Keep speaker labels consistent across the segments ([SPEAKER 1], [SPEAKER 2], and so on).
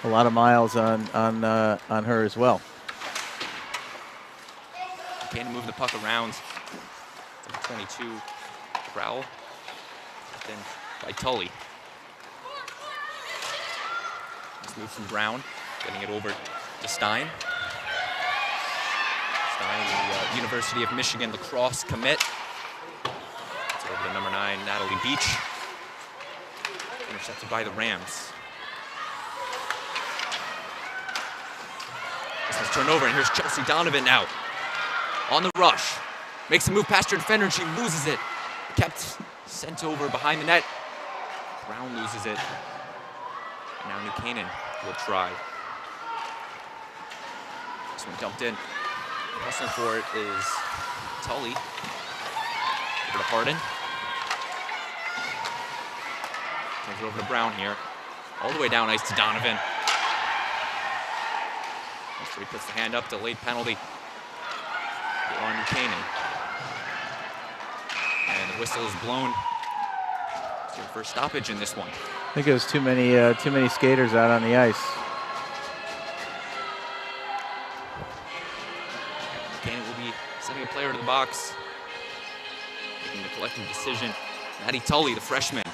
[SPEAKER 1] a lot of miles on her as well.
[SPEAKER 2] Canaan move the puck around. 22 Crowell. Then by Tully. Nice move from Brown, getting it over to Stein. Stein, the University of Michigan lacrosse commit. It's over to number 9, Natalie Beach. Intercepted by the Rams. This one's turned over, and here's Chelsea Donovan now. On the rush. Makes a move past her defender, and she loses it. Kept sent over behind the net. Brown loses it. And now New Canaan will try. This one dumped in. Hustling for it is Tully. Over to Hardin. Turns it over to Brown here. All the way down ice to Donovan. He puts the hand up, delayed penalty on New Canaan. And the whistle is blown. It's your first stoppage in this one.
[SPEAKER 1] I think it was too many skaters out on the ice.
[SPEAKER 2] Canaan will be sending a player to the box, making the collective decision. Maddie Tully, the freshman.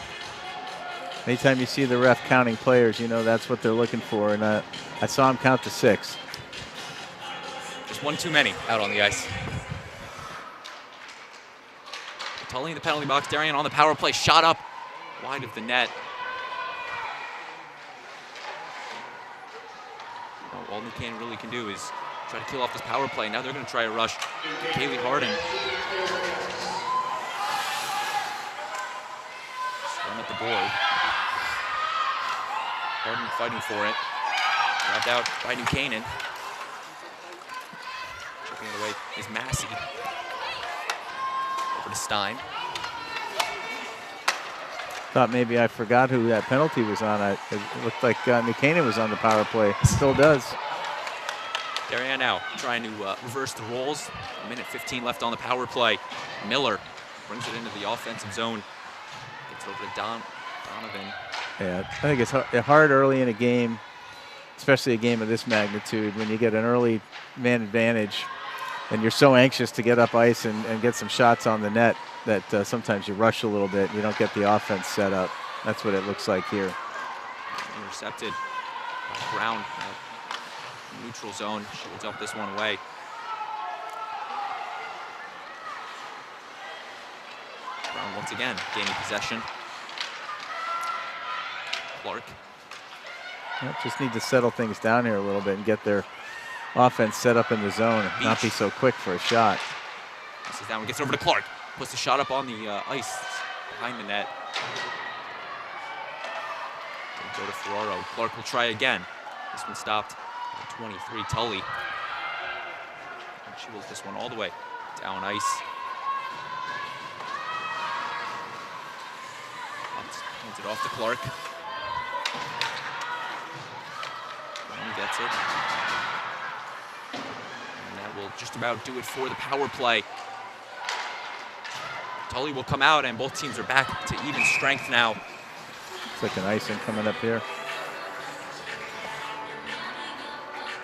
[SPEAKER 1] Anytime you see the ref counting players, you know that's what they're looking for. And I saw him count to 6.
[SPEAKER 2] Just one too many out on the ice. Tully in the penalty box. Darien on the power play. Shot up wide of the net. All New Canaan really can do is try to kill off this power play. Now they're going to try a rush. Kaylee Hardin. Storm at the board. Hardin fighting for it. Grabbed out by New Canaan. Chipping it away is Massey. Over to Stein.
[SPEAKER 1] Thought maybe I forgot who that penalty was on. It looked like New Canaan was on the power play. Still does.
[SPEAKER 2] Darien now trying to reverse the roles. 1:15 left on the power play. Miller brings it into the offensive zone. Gets over to Donovan.
[SPEAKER 1] Yeah, I think it's hard early in a game, especially a game of this magnitude, when you get an early man advantage and you're so anxious to get up ice and get some shots on the net that sometimes you rush a little bit and you don't get the offense set up. That's what it looks like here.
[SPEAKER 2] Intercepted by Brown. Neutral zone. She will dump this one away. Brown once again gaining possession. Clark.
[SPEAKER 1] Yep, just need to settle things down here a little bit and get their offense set up in the zone and not be so quick for a shot.
[SPEAKER 2] This is down and gets over to Clark. Puts the shot up on the ice behind the net. Go to Ferraro. Clark will try again. This one stopped at 23, Tully. And she will this one all the way down ice. Hands it off to Clark. Brown gets it. And that will just about do it for the power play. Tully will come out, and both teams are back to even strength now.
[SPEAKER 1] It's like an icing coming up here.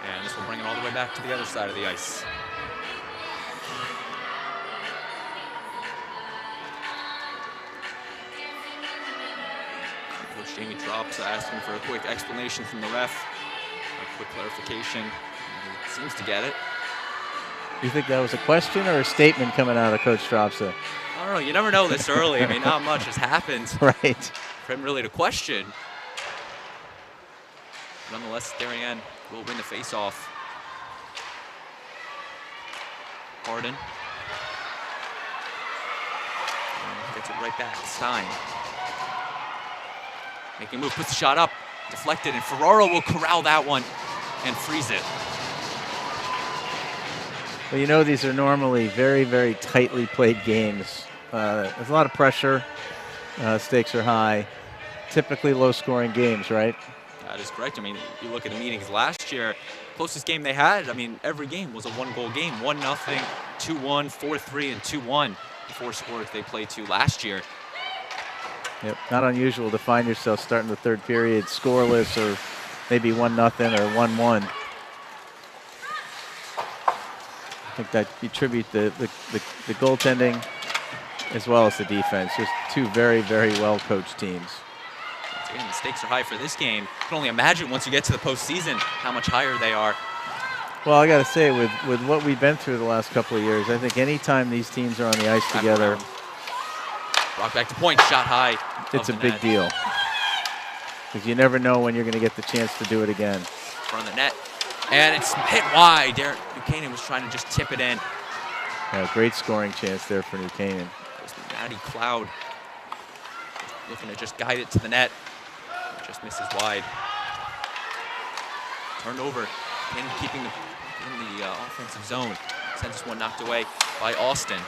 [SPEAKER 2] And this will bring it all the way back to the other side of the ice. Coach Jamie Drops asking for a quick explanation from the ref, a quick clarification. He seems to get it.
[SPEAKER 1] You think that was a question or a statement coming out of Coach Stropsa?
[SPEAKER 2] I don't know. You never know this early. I mean, not much has happened.
[SPEAKER 1] Right.
[SPEAKER 2] For him really to question. Nonetheless, Darien will win the face-off. Hardin. And gets it right back to Stein. Making a move, puts the shot up, deflected, and Ferraro will corral that one and freeze it.
[SPEAKER 1] Well, you know, these are normally very, very tightly played games. There's a lot of pressure. Stakes are high. Typically low-scoring games, right?
[SPEAKER 2] That is correct. I mean, you look at the meetings last year, closest game they had, I mean, every game was a one-goal game. 1-0, 2-1, 4-3, and 2-1. The 4 scores they played to last year.
[SPEAKER 1] Yep, not unusual to find yourself starting the third period scoreless or maybe 1-0 or 1-1. I think that you attribute the goaltending as well as the defense. Just two very, very well-coached teams.
[SPEAKER 2] Again, the stakes are high for this game. You can only imagine once you get to the postseason how much higher they are.
[SPEAKER 1] Well, I got to say, with what we've been through the last couple of years, I think anytime these teams are on the ice together,
[SPEAKER 2] rock back to point, shot high.
[SPEAKER 1] It's a big deal. Because you never know when you're going to get the chance to do it again.
[SPEAKER 2] Front of the net. And it's hit wide. Darren Buchanan was trying to just tip it in.
[SPEAKER 1] Yeah, great scoring chance there for New Canaan.
[SPEAKER 2] Matty Cloud looking to just guide it to the net. Just misses wide. Turned over. Canaan keeping in the offensive zone. Sends this one knocked away by Austin.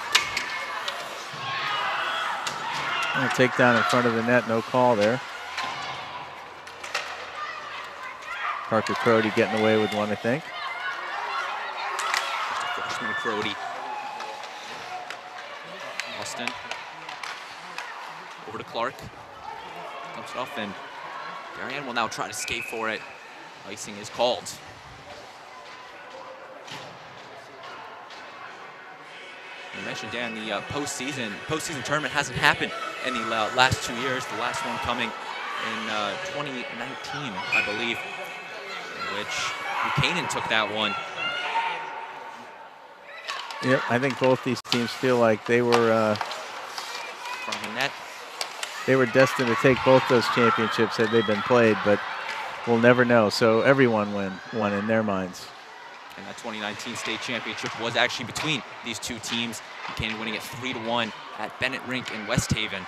[SPEAKER 1] And a takedown in front of the net, no call there. Parker Crody getting away with one, I think.
[SPEAKER 2] Freshman Crody. Austin. Over to Clark. Dumps it off, and Darien will now try to skate for it. Icing is called. You mentioned, Dan, the postseason tournament hasn't happened in the last 2 years. The last one coming in 2019, I believe, in which Canaan took that one.
[SPEAKER 1] Yep, I think both these teams feel like they were
[SPEAKER 2] from the net.
[SPEAKER 1] They were destined to take both those championships had they been played, but we'll never know. So everyone won in their minds.
[SPEAKER 2] And that 2019 state championship was actually between these two teams. Canaan winning it 3-1 at Bennett Rink in West Haven.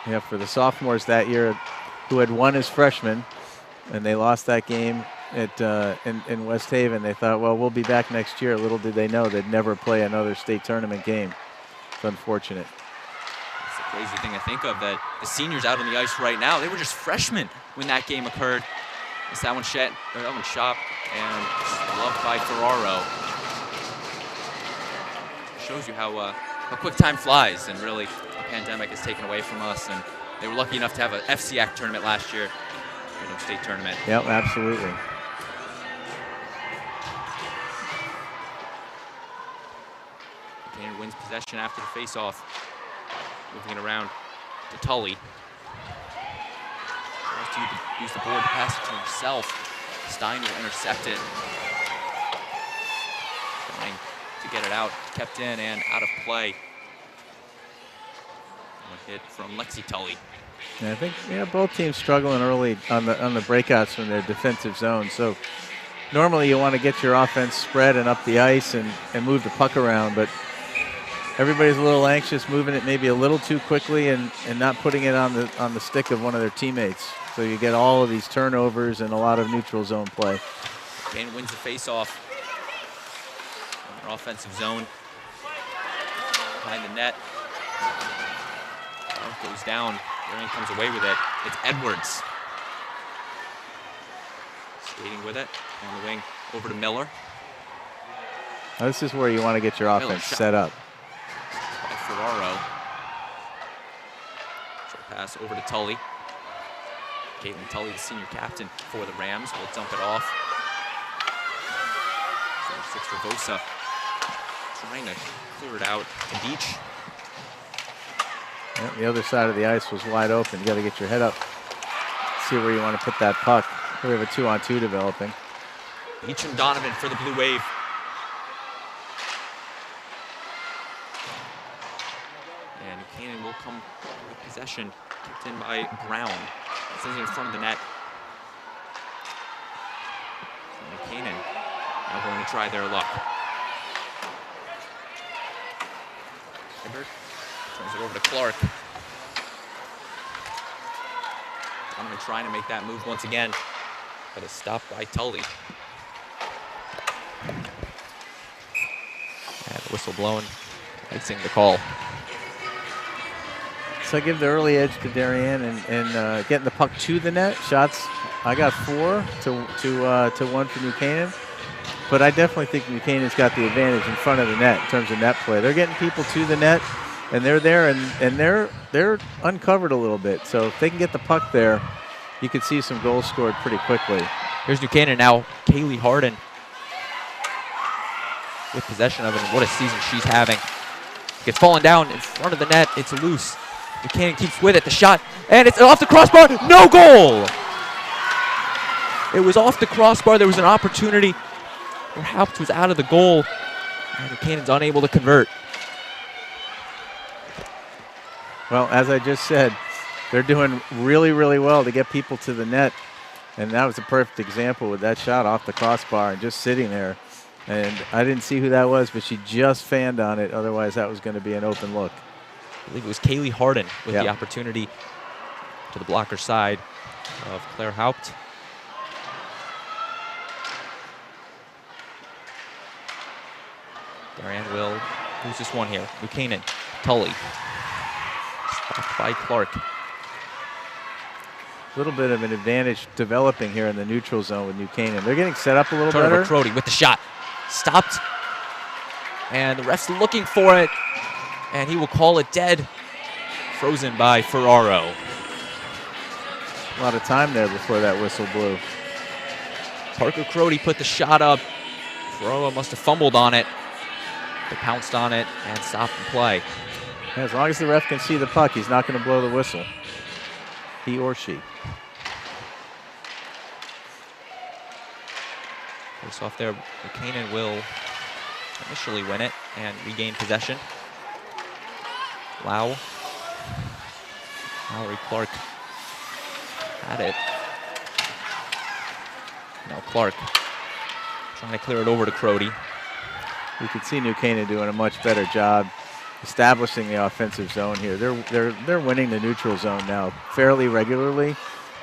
[SPEAKER 1] Yeah, for the sophomores that year who had won as freshmen, and they lost that game at in West Haven, they thought, well, we'll be back next year. Little did they know they'd never play another state tournament game. It's unfortunate.
[SPEAKER 2] It's the crazy thing I think of, that the seniors out on the ice right now, they were just freshmen when that game occurred. It's that one shot and loved by Ferraro. Shows you how quick time flies, and really the pandemic has taken away from us. And they were lucky enough to have an FCIAC tournament last year, state tournament.
[SPEAKER 1] Yep, absolutely.
[SPEAKER 2] Canaan wins possession after the face-off. Moving it around to Tully. Tries to use the board to pass it to himself. Stein will intercept it. Trying to get it out. Kept in and out of play. One hit from Lexi Tully.
[SPEAKER 1] Yeah, I think both teams struggling early on the breakouts from their defensive zone. So normally you want to get your offense spread and up the ice and move the puck around, but everybody's a little anxious, moving it maybe a little too quickly and not putting it on the stick of one of their teammates. So you get all of these turnovers and a lot of neutral zone play.
[SPEAKER 2] Canaan wins the face-off on their offensive zone. Behind the net. Ball goes down. Darien comes away with it. It's Edwards. Skating with it on the wing over to Miller.
[SPEAKER 1] Now this is where you want to get your offense set up.
[SPEAKER 2] By Ferraro. Short pass over to Tully. Caitlin Tully, the senior captain for the Rams, will dump it off. 6 for Vosa. Trying to clear it out to Beach.
[SPEAKER 1] Yeah, the other side of the ice was wide open. You got to get your head up, see where you want to put that puck. We have a 2-on-2 developing.
[SPEAKER 2] Beach and Donovan for the Blue Wave. And Canaan will come with possession. Kicked in by Brown. Sends it in front of the net. And Canaan now going to try their luck. Hibbert turns it over to Clark. Donovan trying to make that move once again, but it's stopped by Tully. And the whistle blown, icing the call.
[SPEAKER 1] So I give the early edge to Darien and getting the puck to the net. Shots, I got 4 to 1 for New Canaan. But I definitely think New Canaan's got the advantage in front of the net in terms of net play. They're getting people to the net, and they're there, and they're uncovered a little bit. So if they can get the puck there, you could see some goals scored pretty quickly.
[SPEAKER 2] Here's New Canaan now. Kaylee Harden with possession of it. And what a season she's having. Gets fallen down in front of the net. It's loose. New Canaan keeps with it. The shot, and it's off the crossbar. No goal! It was off the crossbar. There was an opportunity where Haupt was out of the goal, and New Canaan's unable to convert.
[SPEAKER 1] Well, as I just said, they're doing really, really well to get people to the net. And that was a perfect example with that shot off the crossbar and just sitting there. And I didn't see who that was, but she just fanned on it. Otherwise, that was going to be an open look.
[SPEAKER 2] I believe it was Kaylee Harden with the opportunity to the blocker side of Claire Haupt. Darien will lose this one here. New Canaan, Tully. Stopped by Clark.
[SPEAKER 1] A little bit of an advantage developing here in the neutral zone with New Canaan. They're getting set up a little
[SPEAKER 2] Turnover,
[SPEAKER 1] better.
[SPEAKER 2] Crody with the shot. Stopped. And the ref's looking for it. And he will call it dead. Frozen by Ferraro.
[SPEAKER 1] A lot of time there before that whistle blew.
[SPEAKER 2] Parker Crody put the shot up. Ferraro must have fumbled on it. They pounced on it and stopped the play.
[SPEAKER 1] Yeah, as long as the ref can see the puck, he's not going to blow the whistle. He or she.
[SPEAKER 2] Face off there. Canaan will initially win it and regain possession. Lau. Mallory Clark had it. Now Clark trying to clear it over to Crody.
[SPEAKER 1] You can see New Canaan doing a much better job establishing the offensive zone here. They're winning the neutral zone now fairly regularly,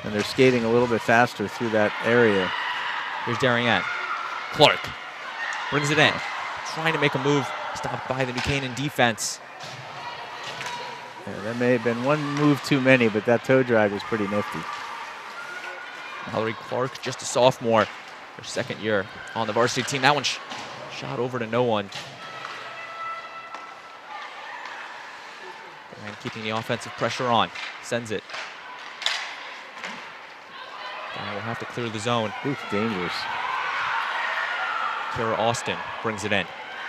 [SPEAKER 1] and they're skating a little bit faster through that area.
[SPEAKER 2] Here's Darien. Clark brings it in, trying to make a move, stopped by the New Canaan defense.
[SPEAKER 1] Yeah, that may have been one move too many, but that toe drag was pretty nifty.
[SPEAKER 2] Mallory Clark, just a sophomore, her second year on the varsity team. That one shot over to no one. And keeping the offensive pressure on. Sends it. And we'll have to clear the zone.
[SPEAKER 1] Ooh, dangerous.
[SPEAKER 2] Kara Austin brings it in.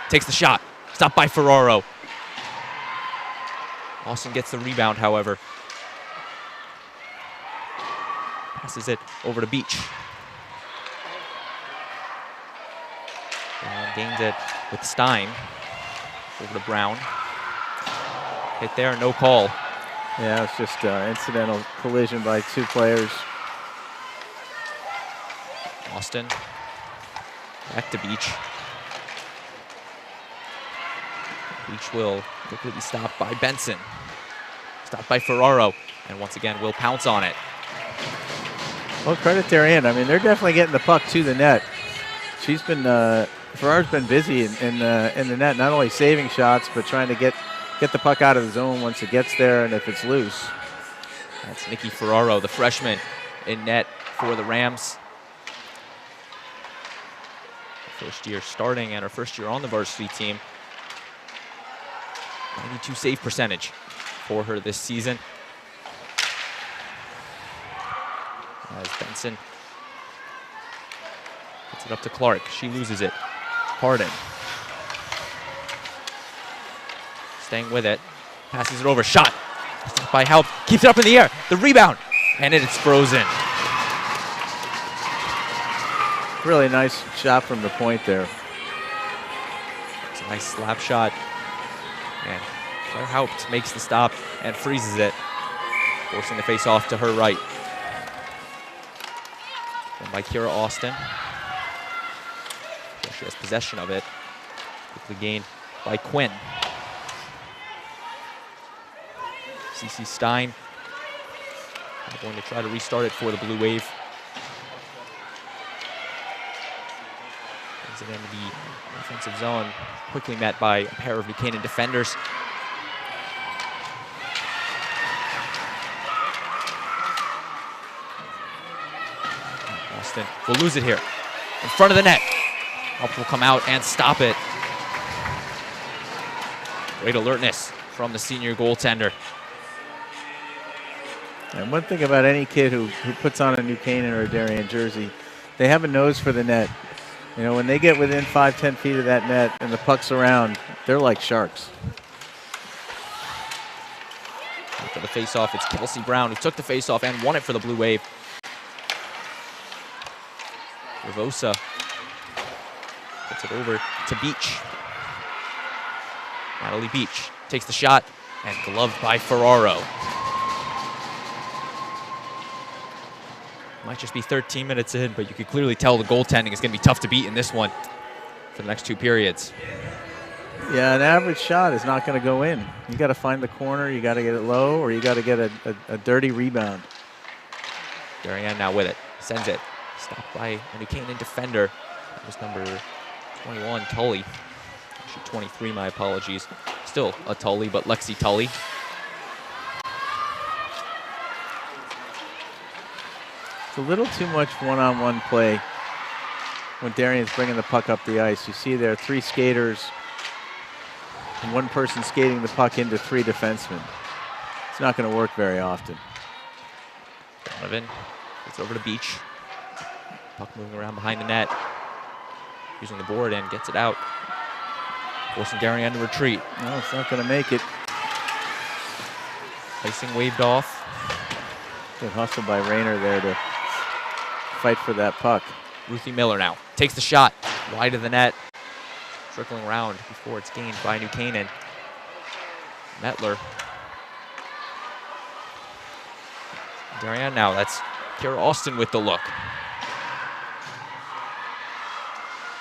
[SPEAKER 2] Takes the shot. Stopped by Ferraro. Austin gets the rebound, however. Passes it over to Beach. And gains it with Stein. Over to Brown. Hit there, no call.
[SPEAKER 1] Yeah, it's just incidental collision by two players.
[SPEAKER 2] Austin back to Beach. Beach will quickly be stopped by Benson. Stopped by Ferraro. And once again, will pounce on it.
[SPEAKER 1] Well, credit Darien. I mean, they're definitely getting the puck to the net. She's been, Ferraro's been busy in the net, not only saving shots, but trying to get the puck out of the zone once it gets there and if it's loose.
[SPEAKER 2] That's Nikki Ferraro, the freshman in net for the Rams. First year starting and her first year on the varsity team. 92 save percentage for her this season. As Benson gets it up to Clark. She loses it. Harden. Staying with it. Passes it over. Shot. By Haupt. Keeps it up in the air. The rebound. And it's frozen.
[SPEAKER 1] Really nice shot from the point there.
[SPEAKER 2] It's a nice slap shot. And Claire Haupt makes the stop and freezes it, forcing the face-off to her right. And by Kira Austin. She has possession of it. Quickly gained by Quinn. CC Stein going to try to restart it for the Blue Wave. Brings it into the offensive zone. Quickly met by a pair of New Canaan defenders. Austin will lose it here. In front of the net. Haupt will come out and stop it. Great alertness from the senior goaltender.
[SPEAKER 1] And one thing about any kid who puts on a New Canaan or a Darien jersey, they have a nose for the net. You know, when they get within 5-10 feet of that net and the puck's around, they're like sharks.
[SPEAKER 2] For the face-off, it's Kelsey Brown who took the face-off and won it for the Blue Wave. Ravosa gets it over to Beach. Natalie Beach takes the shot and gloved by Ferraro. Might just be 13 minutes in, but you can clearly tell the goaltending is going to be tough to beat in this one for the next 2 periods.
[SPEAKER 1] Yeah, an average shot is not going to go in. You got to find the corner, you got to get it low, or you got to get a dirty rebound.
[SPEAKER 2] Darien now with it, sends it. Stopped by a New Canaan defender. That was number 21, Tully. Actually 23, my apologies. Still a Tully, but Lexi Tully.
[SPEAKER 1] It's a little too much one-on-one play when Darien's bringing the puck up the ice. You see there are 3 skaters and 1 person skating the puck into 3 defensemen. It's not going to work very often.
[SPEAKER 2] Donovan gets over to Beach. Puck moving around behind the net. Using the board and gets it out. Forcing Darien to retreat.
[SPEAKER 1] No, it's not going to make it.
[SPEAKER 2] Icing waved off.
[SPEAKER 1] Good hustle by Rayner there to fight for that puck.
[SPEAKER 2] Ruthie Miller now takes the shot wide of the net. Trickling around before it's gained by New Canaan. Metler. Darien now, that's Kara Austin with the look.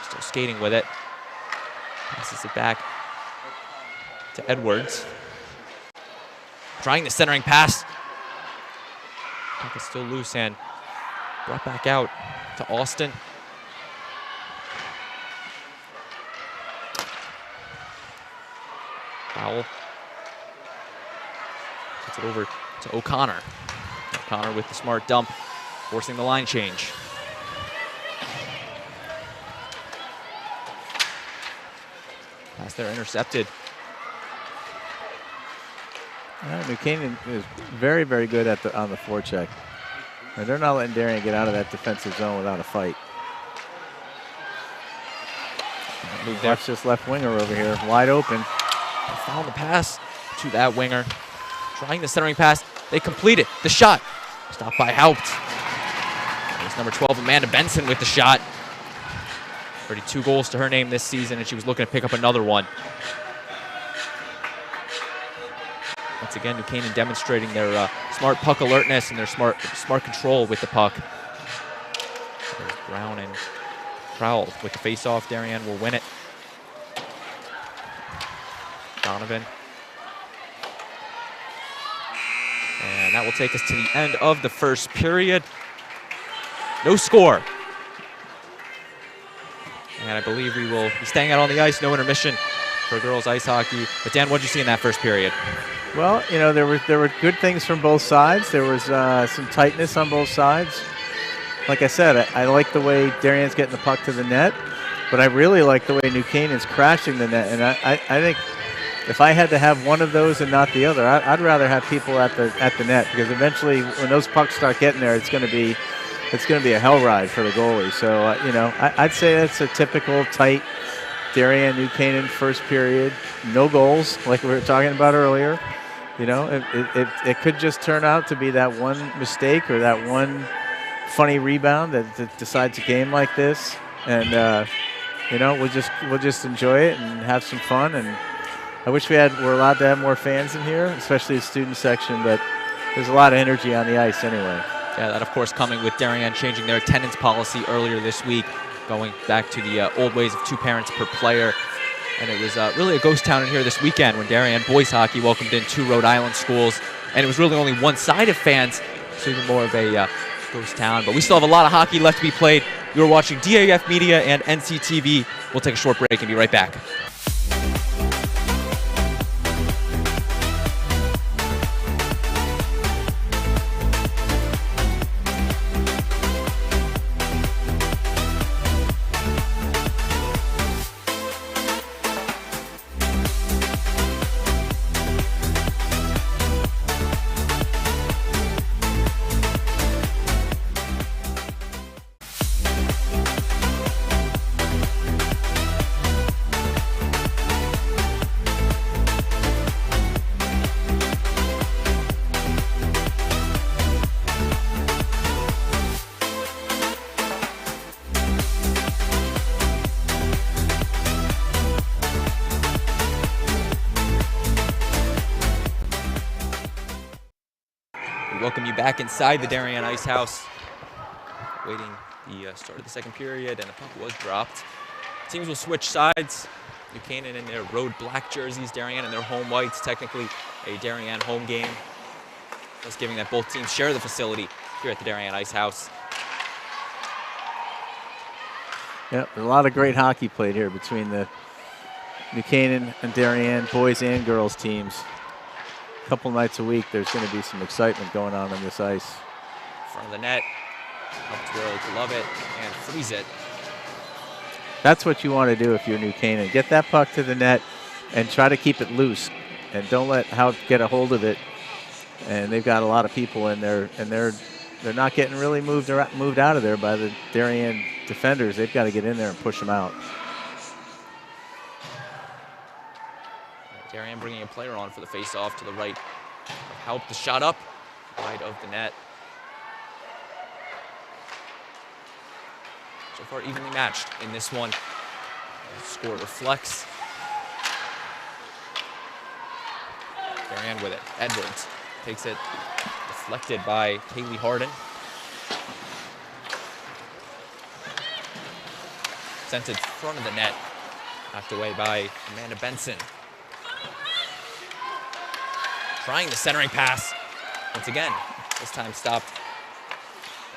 [SPEAKER 2] Still skating with it. Passes it back to Edwards. Trying the centering pass. Puck is still loose and brought back out to Austin. Foul. Gets it over to O'Connor. O'Connor with the smart dump, forcing the line change. Pass there intercepted.
[SPEAKER 1] New Canaan is very, very good on the forecheck. And they're not letting Darien get out of that defensive zone without a fight. Watch this left winger over here, wide open.
[SPEAKER 2] They found the pass to that winger. Trying the centering pass. They complete it. The shot. Stopped by Haupt. It's number 12, Amanda Benson, with the shot. 32 goals to her name this season, and she was looking to pick up another one. Once again, New Canaan demonstrating their smart puck alertness and their smart control with the puck. There's Brown and Crowell with the face-off. Darien will win it. Donovan. And that will take us to the end of the first period. No score. And I believe we will be staying out on the ice, no intermission for girls ice hockey. But Dan, what did you see in that first period?
[SPEAKER 1] Well, you know, there were good things from both sides. There was some tightness on both sides. Like I said, I like the way Darien's getting the puck to the net, but I really like the way New Canaan's crashing the net. And I think if I had to have one of those and not the other, I'd rather have people at the net, because eventually when those pucks start getting there, it's going to be a hell ride for the goalie. So you know, I'd say that's a typical tight Darien New Canaan first period. No goals, like we were talking about earlier. You know, it could just turn out to be that one mistake or that one funny rebound that decides a game like this. And you know, we'll just enjoy it and have some fun. And I wish we're allowed to have more fans in here, especially the student section, but there's a lot of energy on the ice anyway.
[SPEAKER 2] Yeah, that of course coming with Darien changing their attendance policy earlier this week, going back to the old ways of 2 parents per player. And it was really a ghost town in here this weekend when Darien boys hockey welcomed in 2 Rhode Island schools. And it was really only one side of fans, so even more of a ghost town. But we still have a lot of hockey left to be played. You're watching DAF Media and NCTV. We'll take a short break and be right back. We welcome you back inside the Darien Ice House. Waiting the start of the second period, and the puck was dropped. Teams will switch sides. New Canaan in their road black jerseys, Darien in their home whites, technically a Darien home game. Thus giving that both teams share the facility here at the Darien Ice House.
[SPEAKER 1] Yep, a lot of great hockey played here between the New Canaan and Darien boys and girls teams. A couple nights a week, there's going to be some excitement going on this ice.
[SPEAKER 2] Front of the net, up twirl, glove it, and freeze it.
[SPEAKER 1] That's what you want to do if you're New Canaan. Get that puck to the net and try to keep it loose, and don't let Hout get a hold of it. And they've got a lot of people in there, and they're not getting really moved out of there by the Darien defenders. They've got to get in there and push them out.
[SPEAKER 2] Darien bringing a player on for the face-off to the right. Help the shot up, wide of the net. So far evenly matched in this one. The score reflects. Darien with it. Edwards takes it, deflected by Kaylee Harden. Sent it front of the net, knocked away by Amanda Benson. Trying the centering pass. Once again, this time stopped.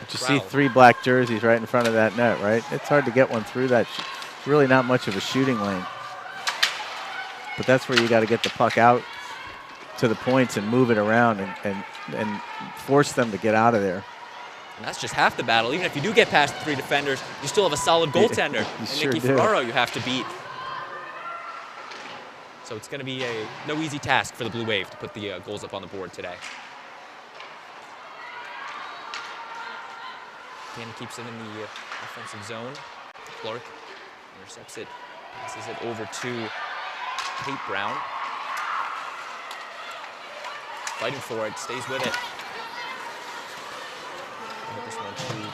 [SPEAKER 1] You see 3 black jerseys right in front of that net, right? It's hard to get one through that. It's really not much of a shooting lane. But that's where you got to get the puck out to the points and move it around and force them to get out of there.
[SPEAKER 2] And that's just half the battle. Even if you do get past the 3 defenders, you still have a solid goaltender. And
[SPEAKER 1] sure
[SPEAKER 2] Nikki Ferraro you have to beat. So it's going to be no easy task for the Blue Wave to put the goals up on the board today. Canaan keeps it in the offensive zone. Clark intercepts it, passes it over to Kate Brown. Fighting for it, stays with it. This one to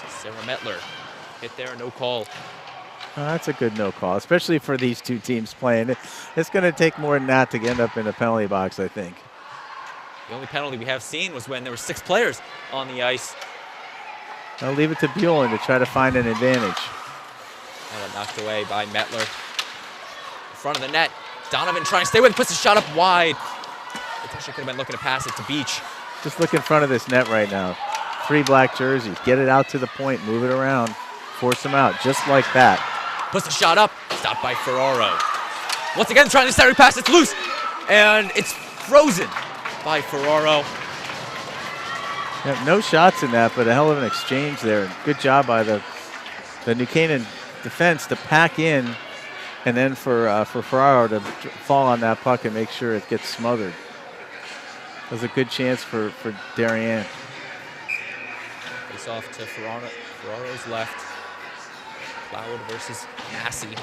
[SPEAKER 2] Sarah Metler. Hit there, no call.
[SPEAKER 1] That's a good no call, especially for these 2 teams playing. It's going to take more than that to end up in the penalty box, I think.
[SPEAKER 2] The only penalty we have seen was when there were 6 players on the ice.
[SPEAKER 1] I'll leave it to Buellin to try to find an advantage.
[SPEAKER 2] And knocked away by Metler. In front of the net, Donovan trying to stay with it, puts the shot up wide. Potentially could have been looking to pass it to Beach.
[SPEAKER 1] Just look in front of this net right now. 3 black jerseys. Get it out to the point, move it around, force them out, just like that.
[SPEAKER 2] Puts the shot up, stopped by Ferraro. Once again, trying to center pass, it's loose, and it's frozen by Ferraro.
[SPEAKER 1] Yeah, no shots in that, but a hell of an exchange there. Good job by the New Canaan defense to pack in, and then for Ferraro to fall on that puck and make sure it gets smothered. It was a good chance for Darien.
[SPEAKER 2] Face off to Ferraro's left. Cloud versus Massey.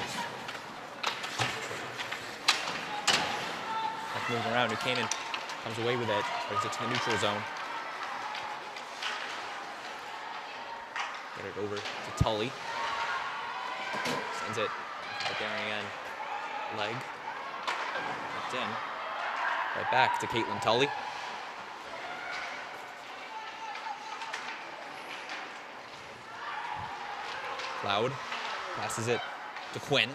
[SPEAKER 2] Puck moving around. New Canaan comes away with it. Brings it to the neutral zone. Get it over to Tully. Sends it to the Darien leg. Tucked in. Right back to Caitlin Tully. Cloud passes it to Quinn.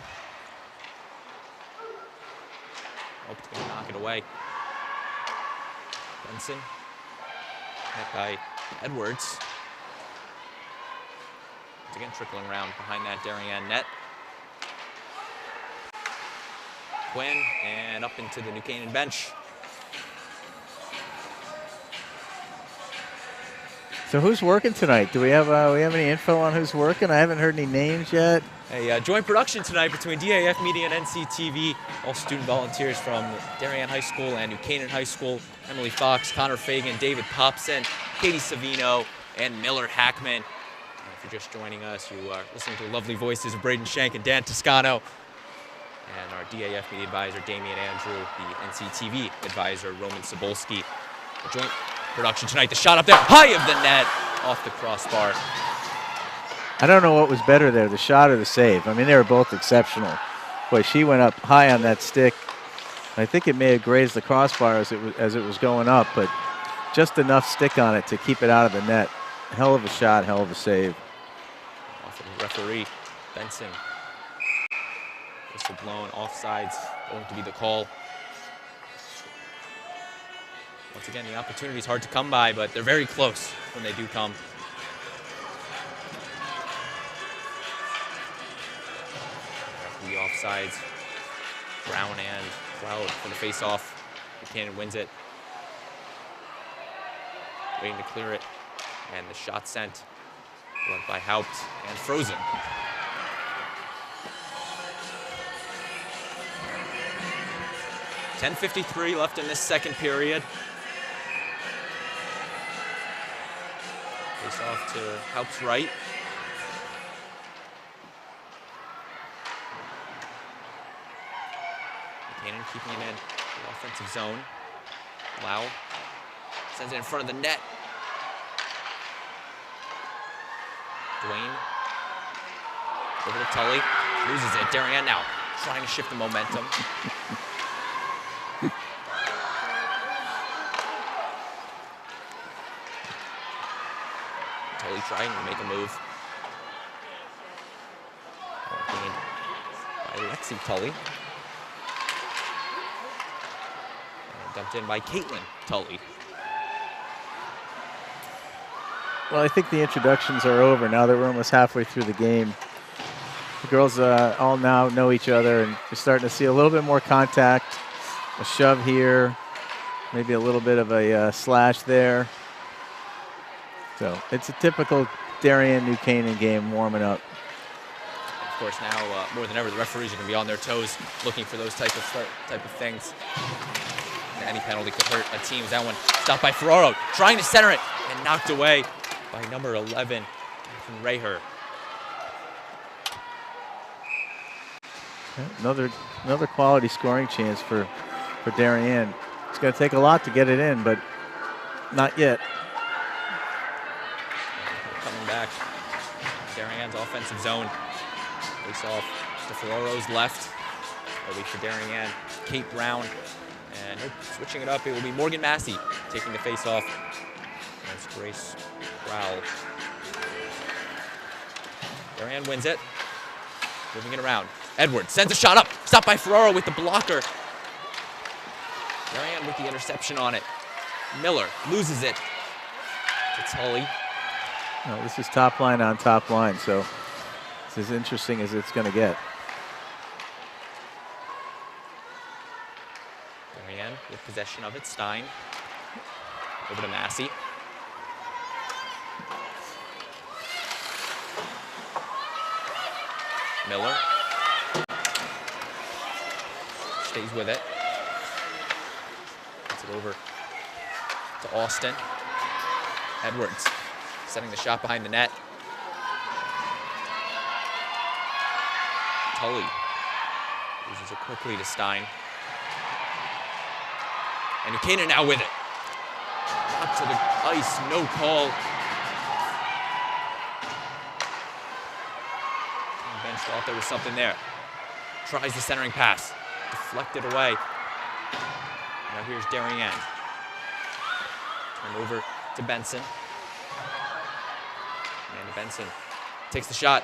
[SPEAKER 2] Oh, it's going to knock it away. Benson. Hit by Edwards. Once again, trickling around behind that Darien net. Quinn, and up into the New Canaan bench.
[SPEAKER 1] So who's working tonight? Do we have any info on who's working? I haven't heard any names yet.
[SPEAKER 2] A joint production tonight between DAF Media and NCTV. All student volunteers from Darien High School and New Canaan High School. Emily Fox, Connor Fagan, David Popson, Katie Savino, and Miller Hackman. If you're just joining us, you are listening to the lovely voices of Braden Shank and Dan Toscano. And our DAF Media advisor, Damian Andrew, the NCTV advisor, Roman Sobolski. A joint production tonight. The shot up there, high of the net, off the crossbar.
[SPEAKER 1] I don't know what was better there, the shot or the save. I mean, they were both exceptional. Boy, she went up high on that stick I think it may have grazed the crossbar as it was going up, but just enough stick on it to keep it out of the net. Hell of a shot, hell of a save.
[SPEAKER 2] Off of the referee, Benson. Whistle blown, offsides, going to be the call. Once again, the opportunity is hard to come by, but they're very close when they do come. The offsides, Brown and Cloud for the face-off. Canaan wins it. Waiting to clear it, and the shot sent. Led by Haupt and frozen. .53 left in this second period. Face off to Haupt's right. Canaan keeping it in the offensive zone. Lau sends it in front of the net. Dwayne over to Tully, loses it. Darien now trying to shift the momentum. Tully trying to make a move. Gained by Lexi Tully. And dumped in by Caitlin Tully.
[SPEAKER 1] Well, I think the introductions are over now that we're almost halfway through the game. The girls all now know each other, and you're starting to see a little bit more contact, a shove here, maybe a little bit of a slash there. So it's a typical Darien New Canaan game warming up.
[SPEAKER 2] Of course, now more than ever, the referees are going to be on their toes, looking for those type of things. And any penalty could hurt a team. That one stopped by Ferraro, trying to center it, and knocked away by number 11, from Reher.
[SPEAKER 1] Another quality scoring chance for Darien. It's going to take a lot to get it in, but not yet.
[SPEAKER 2] Coming back, Darien's offensive zone. Face off to Ferraro's left. It'll be for Darien. Kate Brown, and switching it up, it will be Morgan Massey taking the face off. That's Grace Rowell. Darien wins it. Moving it around. Edwards sends a shot up. Stopped by Ferraro with the blocker. Darien with the interception on it. Miller loses it to Tully.
[SPEAKER 1] No, this is top line on top line, so it's as interesting as it's going to get.
[SPEAKER 2] Darien with possession of it. Stein over to Massey. Miller stays with it. Gets it over to Austin. Edwards setting the shot behind the net. Tully loses it quickly to Stein. And Canaan now with it. Up to the ice, no call. Bench thought there was something there. Tries the centering pass. Deflected away. Now here's Darien. Turned over to Benson. And Benson takes the shot.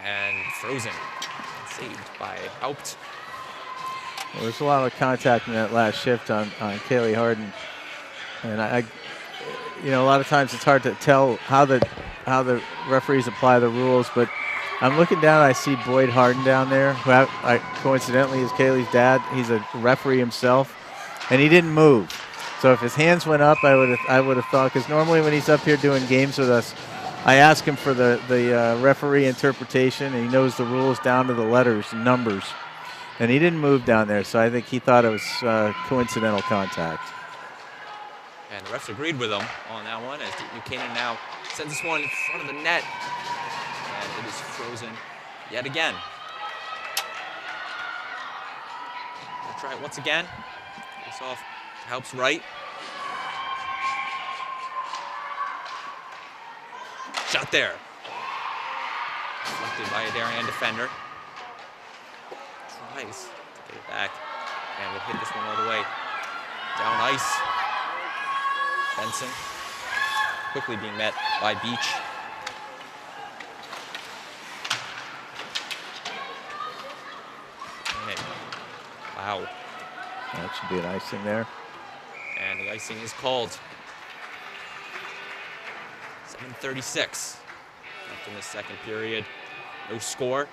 [SPEAKER 2] And frozen. And saved by Haupt.
[SPEAKER 1] Well, there's a lot of contact in that last shift on Kaylee Harden. And I a lot of times it's hard to tell how the referees apply the rules, but I'm looking down, I see Boyd Harden down there, who coincidentally is Kaylee's dad. He's a referee himself, and he didn't move. So if his hands went up, I would have thought, because normally when he's up here doing games with us, I ask him for the referee interpretation, and he knows the rules down to the letters and numbers. And he didn't move down there, so I think he thought it was coincidental contact.
[SPEAKER 2] And the refs agreed with him on that one, as Canaan now sends this one in front of the net. And it is frozen yet again. We'll try it once again. Face off to Haupt's right. Shot there. Deflected by a Darien defender. Tries to get it back. And will hit this one all the way down ice. Benson quickly being met by Beach. Wow.
[SPEAKER 1] That should be an icing there.
[SPEAKER 2] And the icing is called. 7:36 left in the second period. No score.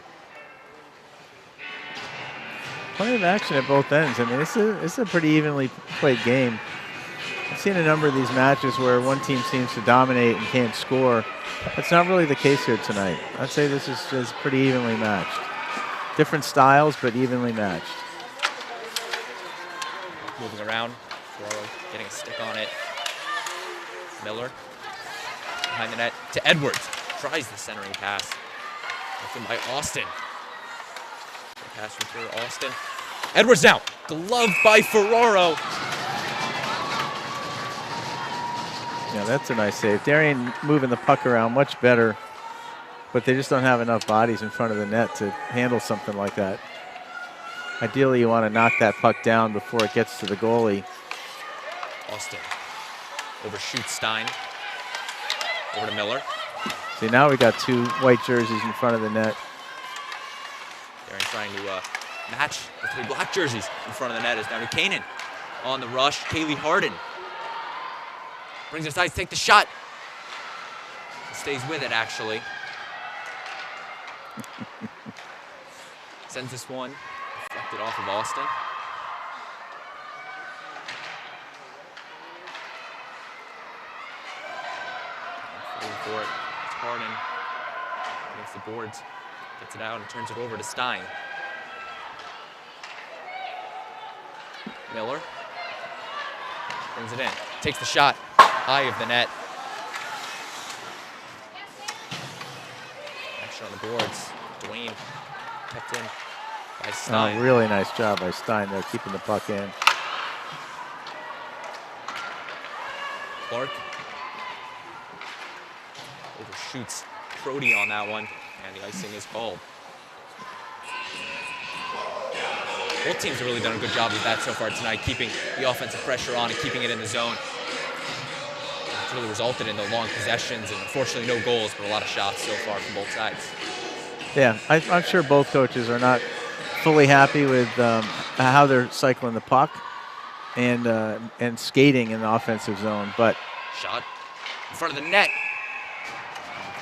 [SPEAKER 1] Plenty of action at both ends. I mean, it's a pretty evenly played game. I've seen a number of these matches where one team seems to dominate and can't score. That's not really the case here tonight. I'd say this is pretty evenly matched. Different styles, but evenly matched.
[SPEAKER 2] Moving around, Ferraro getting a stick on it. Miller behind the net to Edwards. Tries the centering pass. Left in by Austin. Pass from Austin. Edwards now. Gloved by Ferraro.
[SPEAKER 1] Yeah, that's a nice save. Darien moving the puck around much better, but they just don't have enough bodies in front of the net to handle something like that. Ideally, you want to knock that puck down before it gets to the goalie.
[SPEAKER 2] Austin overshoots Stein. Over to Miller.
[SPEAKER 1] See, now we got two white jerseys in front of the net.
[SPEAKER 2] Darien trying to match the three black jerseys in front of the net is now to Canaan. On the rush, Kaylee Harden. Brings it aside to take the shot. Stays with it, actually. Sends this one. Deflected off of Austin. Fighting for it. It's Harden against the boards. Gets it out and turns it over to Stein. Miller brings it in. Takes the shot. High of the net. Action on the boards. Dwayne kept in by Stein.
[SPEAKER 1] Oh, really nice job by Stein there, keeping the puck in.
[SPEAKER 2] Clark overshoots Crody on that one, and the icing is called. Both teams have really done a good job of that so far tonight, keeping the offensive pressure on and keeping it in the zone. It's really resulted in the long possessions and unfortunately no goals, but a lot of shots so far from both sides.
[SPEAKER 1] Yeah, I'm sure both coaches are not fully happy with how they're cycling the puck and skating in the offensive zone, but
[SPEAKER 2] shot in front of the net.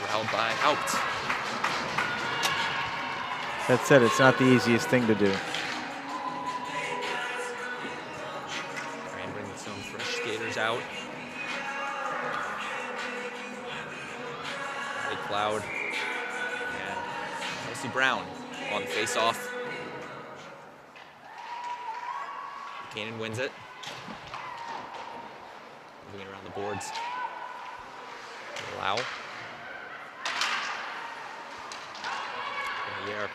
[SPEAKER 2] Held by Haupt.
[SPEAKER 1] That said, it's not the easiest thing to do.
[SPEAKER 2] Trying to bring some fresh skaters out. Ray Cloud and Kelsey Brown on the face-off. Canaan wins it. Moving it around the boards. Lau. In the air.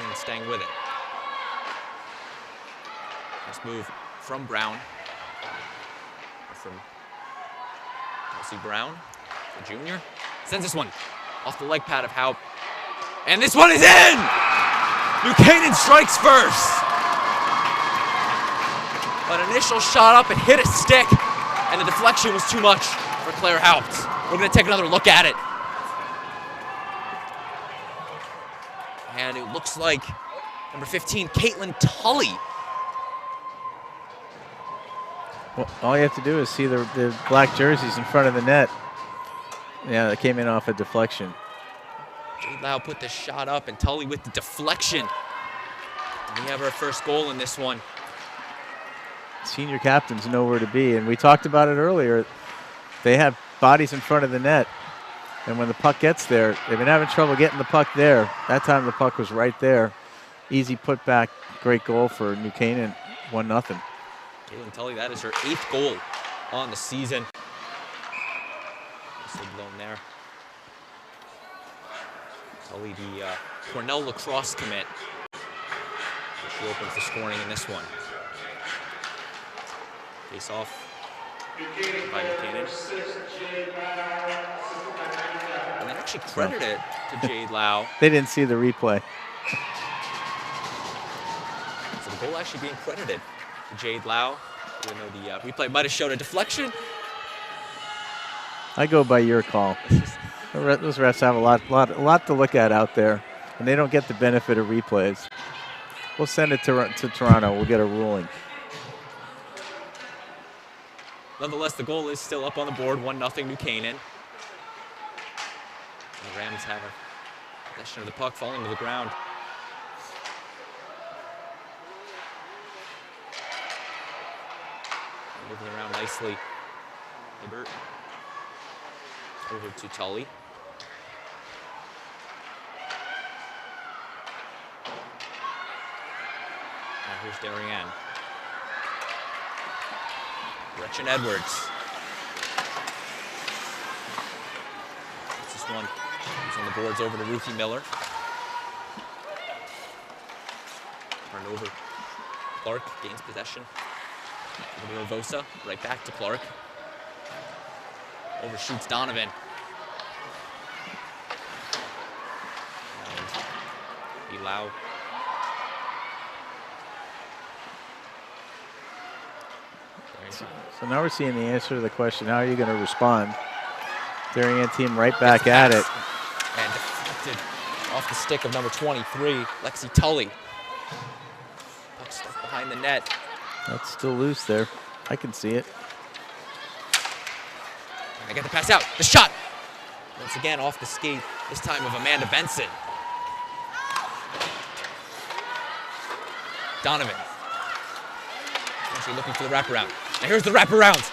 [SPEAKER 2] And staying with it. Nice move from Brown. From Kelsey Brown, the junior. Sends this one off the leg pad of Haupt. And this one is in! Buchanan strikes first. An initial shot up and hit a stick, and the deflection was too much for Claire Haupt. We're going to take another look at it. And it looks like number 15, Caitlin Tully.
[SPEAKER 1] Well, all you have to do is see the black jerseys in front of the net. Yeah, that came in off a deflection.
[SPEAKER 2] Jade Lau put the shot up, and Tully with the deflection. And we have our first goal in this one.
[SPEAKER 1] Senior captains know where to be, and we talked about it earlier. They have bodies in front of the net, and when the puck gets there, they've been having trouble getting the puck there. That time the puck was right there. Easy putback, great goal for New Canaan, 1-0.
[SPEAKER 2] Caitlin Tully, that is her 8th goal on the season. Nicely blown there. Tully, the Cornell lacrosse commit. She opens the scoring in this one. Face off by Buchanan. And they actually credit it to Jade Lau.
[SPEAKER 1] They didn't see the replay.
[SPEAKER 2] So the Goal actually being credited to Jade Lau, even though the replay might have showed a deflection.
[SPEAKER 1] I go by your call. Those refs have a lot to look at out there, and they don't get the benefit of replays. We'll send it to Toronto. We'll get a ruling.
[SPEAKER 2] Nonetheless, the goal is still up on the board, 1-0 New Canaan. The Rams have a possession of the puck falling to the ground. Moving around nicely. Hibbert over to Tully. Now here's Darien. Gretchen Edwards. That's this one. He's on the boards over to Ruthie Miller. Turned over. Clark gains possession. Over to Vosa, right back to Clark. Overshoots Donovan. And Elau.
[SPEAKER 1] So now we're seeing the answer to the question, how are you going to respond? Darien team right back at it.
[SPEAKER 2] And deflected off the stick of number 23, Lexi Tully. Puck stuck behind the net.
[SPEAKER 1] That's still loose there. I can see it.
[SPEAKER 2] I get the pass out. The shot. Once again off the skate, this time of Amanda Benson. Donovan. Actually looking for the wraparound. Now here's the wraparound.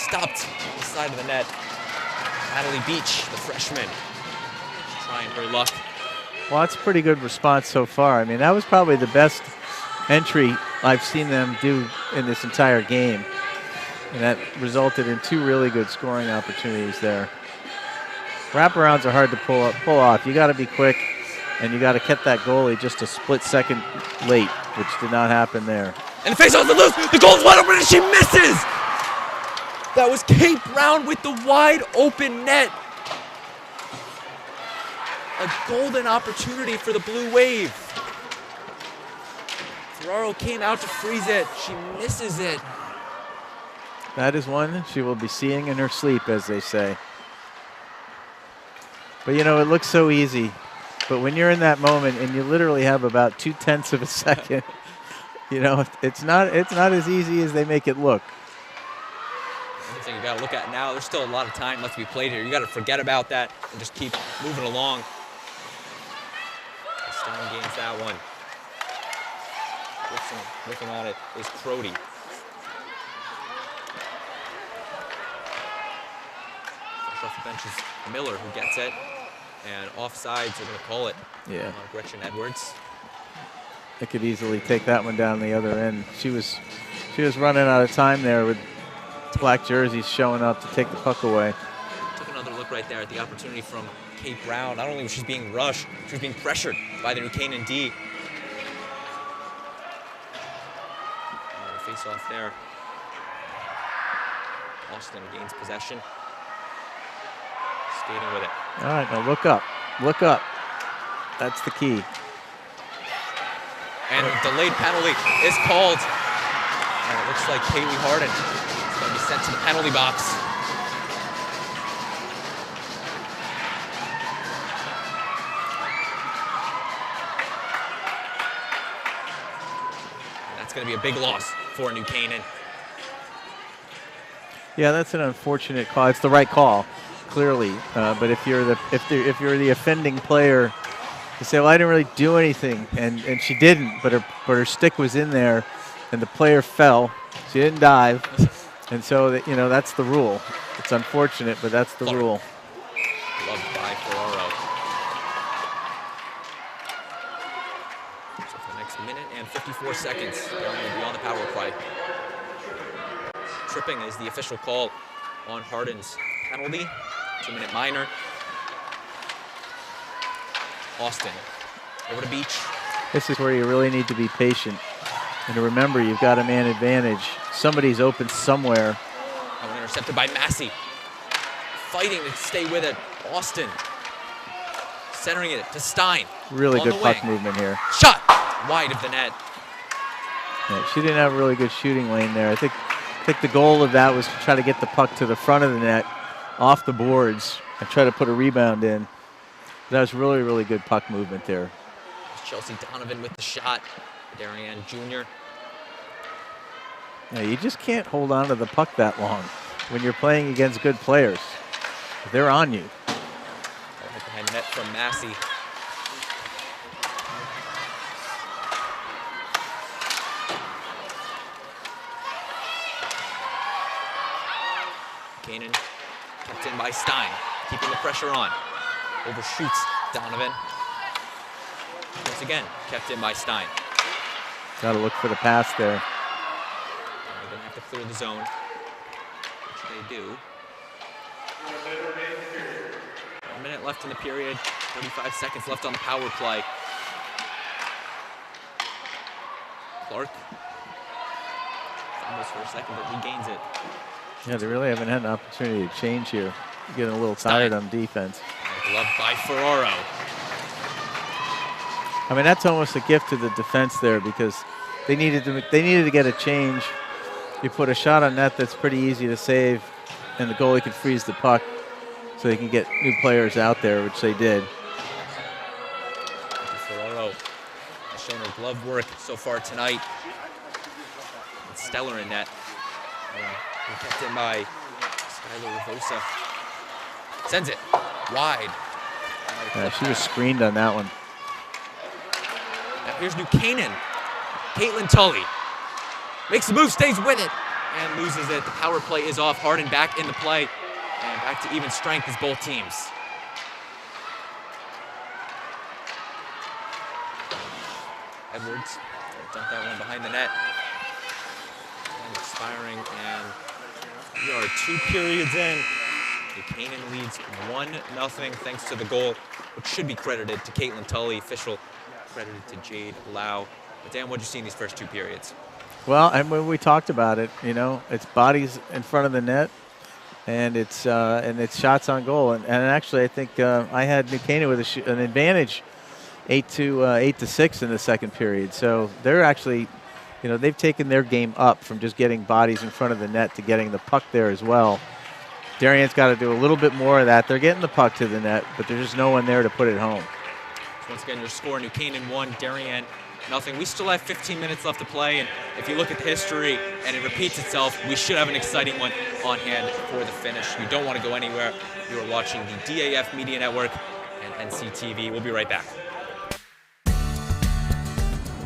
[SPEAKER 2] Stopped on the side of the net. Natalie Beach, the freshman, trying her luck.
[SPEAKER 1] Well, that's a pretty good response so far. I mean, that was probably the best entry I've seen them do in this entire game. And that resulted in 2 really good scoring opportunities there. Wraparounds are hard to pull off. You got to be quick, and you got to get that goalie just a split second late, which did not happen there.
[SPEAKER 2] And the face-off is loose. The goal's wide open, and she misses. That was Kate Brown with the wide open net. A golden opportunity for the Blue Wave. Ferraro came out to freeze it. She misses it.
[SPEAKER 1] That is one she will be seeing in her sleep, as they say. But you know, it looks so easy. But when you're in that moment and you literally have about 0.2 of a second, you know, it's not as easy as they make it look.
[SPEAKER 2] I think you got to look at now. There's still a lot of time left to be played here. You got to forget about that and just keep moving along. Stein gains that one. Looking on it is Crody. Fresh off the bench is Miller, who gets it. And offsides, they're going to call it.
[SPEAKER 1] Yeah.
[SPEAKER 2] Gretchen Edwards.
[SPEAKER 1] They could easily take that one down the other end. She was running out of time there with black jerseys showing up to take the puck away.
[SPEAKER 2] Took another look right there at the opportunity from Kate Brown. Not only was she being rushed, she was being pressured by the New Canaan D. Face off there. Austin gains possession. Skating with it.
[SPEAKER 1] All right, now look up. Look up. That's the key.
[SPEAKER 2] And a delayed penalty is called. And it looks like Kaylee Harden is going to be sent to the penalty box. And that's going to be a big loss for New Canaan.
[SPEAKER 1] Yeah, that's an unfortunate call. It's the right call, clearly. But if you're the offending player, you say, "Well, I didn't really do anything," and she didn't, but her stick was in there, and the player fell. She didn't dive, and so that, you know, that's the rule. It's unfortunate, but that's the rule.
[SPEAKER 2] Loved by Ferraro. So for the next minute and 54 seconds, they're going to be on the power play. Tripping is the official call on Harden's penalty. 2-minute minor. Austin over to Beach.
[SPEAKER 1] This is where you really need to be patient. And to remember, you've got a man advantage. Somebody's open somewhere.
[SPEAKER 2] Oh, intercepted by Massey. Fighting to stay with it. Austin centering it to Stein.
[SPEAKER 1] Really good puck movement here.
[SPEAKER 2] Shot wide of the net.
[SPEAKER 1] Yeah, she didn't have a really good shooting lane there. I think the goal of that was to try to get the puck to the front of the net, off the boards, and try to put a rebound in. That was really, really good puck movement there.
[SPEAKER 2] Chelsea Donovan with the shot. Darien Jr.
[SPEAKER 1] Yeah, you just can't hold on to the puck that long when you're playing against good players. They're on you.
[SPEAKER 2] Right behind net from Massey. Canaan kept in by Stein, keeping the pressure on. Overshoots Donovan. Once again, kept in by Stein.
[SPEAKER 1] Got to look for the pass there.
[SPEAKER 2] They're going to have to clear the zone, which they do. 1 minute left in the period, 35 seconds left on the power play. Clark fumbles for a second, but regains it.
[SPEAKER 1] Yeah, they really haven't had an opportunity to change here. Getting a little tired on defense.
[SPEAKER 2] Glove by Ferraro.
[SPEAKER 1] I mean, that's almost a gift to the defense there because they needed to get a change. You put a shot on net that's pretty easy to save, and the goalie could freeze the puck so they can get new players out there, which they did.
[SPEAKER 2] Ferraro has shown her glove work so far tonight. It's stellar in net. Kept in by Skylar Ravosa. Sends it wide.
[SPEAKER 1] Yeah, she was screened on that one.
[SPEAKER 2] Now here's New Canaan. Caitlin Tully makes the move, stays with it, and loses it. The power play is off. Harden back in the play, and back to even strength as both teams. Edwards dumped that one behind the net. And expiring, and we are 2 periods in. Canaan leads 1-0 thanks to the goal, which should be credited to Caitlin Tully, official credited to Jade Lau. But Dan, what did you see in these first 2 periods?
[SPEAKER 1] Well, and when we talked about it, you know, it's bodies in front of the net, and it's shots on goal. And actually, I think I had New Canaan with an advantage, 8-6 in the second period. So they're actually, you know, they've taken their game up from just getting bodies in front of the net to getting the puck there as well. Darien's got to do a little bit more of that. They're getting the puck to the net, but there's just no one there to put it home.
[SPEAKER 2] So once again, your score, New Canaan 1, Darien 0. We still have 15 minutes left to play, and if you look at the history and it repeats itself, we should have an exciting one on hand for the finish. You don't want to go anywhere. You are watching the DAF Media Network and NCTV. We'll be right back.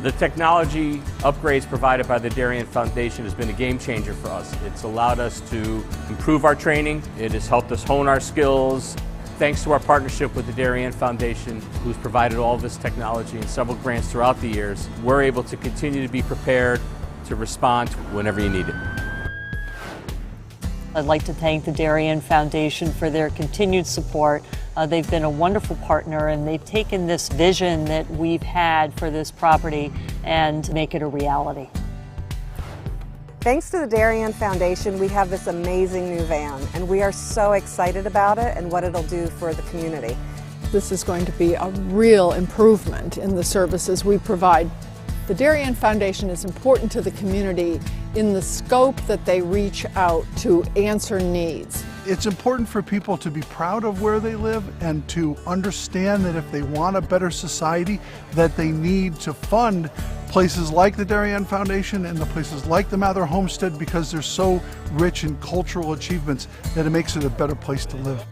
[SPEAKER 3] The technology upgrades provided by the Darien Foundation has been a game changer for us. It's allowed us to improve our training. It has helped us hone our skills. Thanks to our partnership with the Darien Foundation, who's provided all this technology and several grants throughout the years, we're able to continue to be prepared to respond whenever you need it.
[SPEAKER 4] I'd like to thank the Darien Foundation for their continued support. They've been a wonderful partner, and they've taken this vision that we've had for this property and make it a reality.
[SPEAKER 5] Thanks to the Darien Foundation, we have this amazing new van, and we are so excited about it and what it'll do for the community.
[SPEAKER 6] This is going to be a real improvement in the services we provide. The Darien Foundation is important to the community in the scope that they reach out to answer needs.
[SPEAKER 7] It's important for people to be proud of where they live and to understand that if they want a better society, that they need to fund places like the Darien Foundation and the places like the Mather Homestead, because they're so rich in cultural achievements that it makes it a better place to live.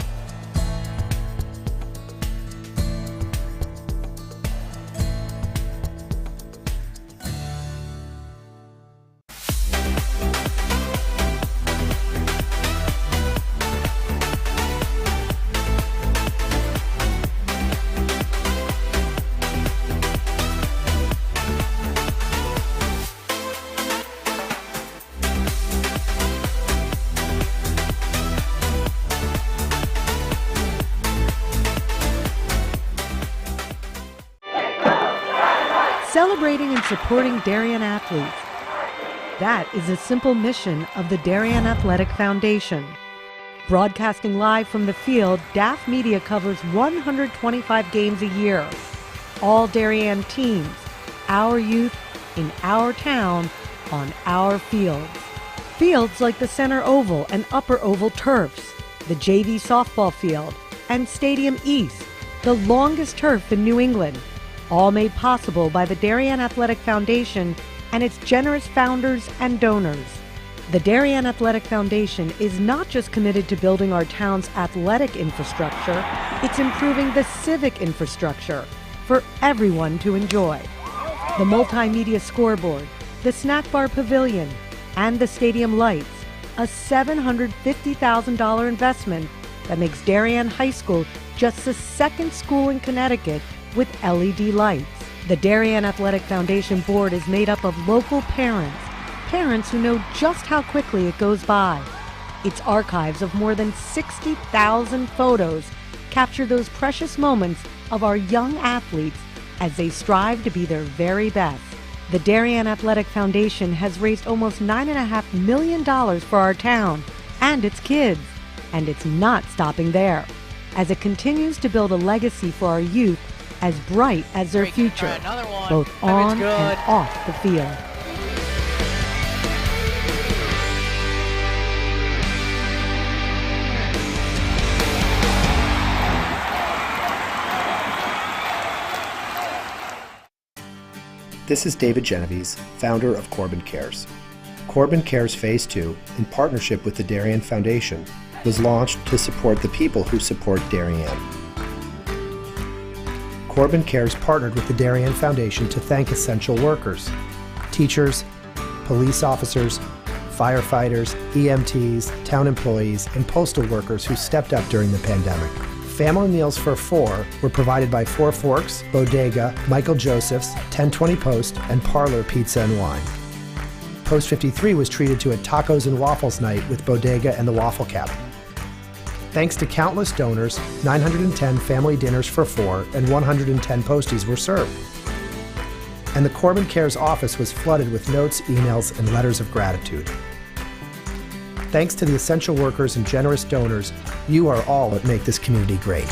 [SPEAKER 8] Celebrating and supporting Darien athletes. That is a simple mission of the Darien Athletic Foundation. Broadcasting live from the field, DAF Media covers 125 games a year. All Darien teams, our youth, in our town, on our fields. Fields like the center oval and upper oval turfs, the JV softball field, and Stadium East, the longest turf in New England, all made possible by the Darien Athletic Foundation and its generous founders and donors. The Darien Athletic Foundation is not just committed to building our town's athletic infrastructure, it's improving the civic infrastructure for everyone to enjoy. The multimedia scoreboard, the snack bar pavilion, and the stadium lights, a $750,000 investment that makes Darien High School just the second school in Connecticut with LED lights. The Darien Athletic Foundation board is made up of local parents who know just how quickly it goes by. Its archives of more than 60,000 photos capture those precious moments of our young athletes as they strive to be their very best. The Darien Athletic Foundation has raised almost $9.5 million for our town and its kids, and it's not stopping there, as it continues to build a legacy for our youth as bright as their future, both on and off the field.
[SPEAKER 9] This is David Genovese, founder of Corbin Cares. Corbin Cares Phase 2, in partnership with the Darien Foundation, was launched to support the people who support Darien. Corbin Cares partnered with the Darien Foundation to thank essential workers, teachers, police officers, firefighters, EMTs, town employees, and postal workers who stepped up during the pandemic. Family meals for four were provided by Four Forks, Bodega, Michael Joseph's, 1020 Post, and Parlor Pizza and Wine. Post 53 was treated to a tacos and waffles night with Bodega and the Waffle Cabinet. Thanks to countless donors, 910 family dinners for four and 110 posties were served. And the Corbin Cares office was flooded with notes, emails, and letters of gratitude. Thanks to the essential workers and generous donors, you are all what make this community great.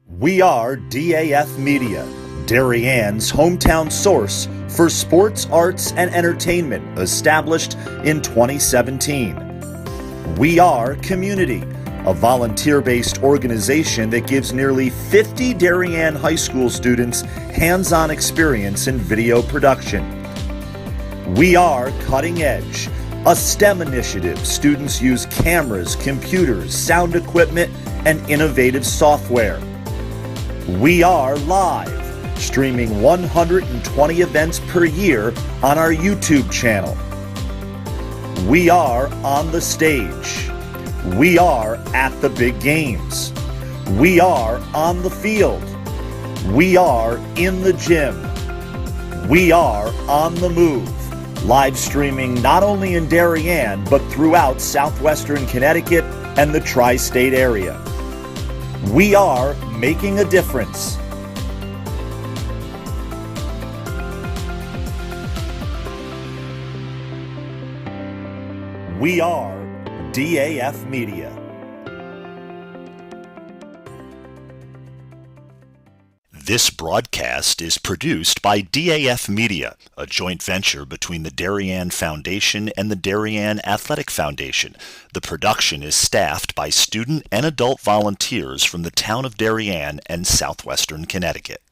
[SPEAKER 10] We are DAF Media, Darien's hometown source for sports, arts, and entertainment, established in 2017. We are Community, a volunteer-based organization that gives nearly 50 Darien High School students hands-on experience in video production. We are Cutting Edge, a STEM initiative. Students use cameras, computers, sound equipment, and innovative software. We are Live, streaming 120 events per year on our YouTube channel. We are On the Stage. We are At the Big Games. We are On the Field. We are In the Gym. We are On the Move, live streaming not only in Darien, but throughout southwestern Connecticut and the tri-state area. We are making a difference. We are DAF Media. This broadcast is produced by DAF Media, a joint venture between the Darien Foundation and the Darien Athletic Foundation. The production is staffed by student and adult volunteers from the town of Darien and southwestern Connecticut.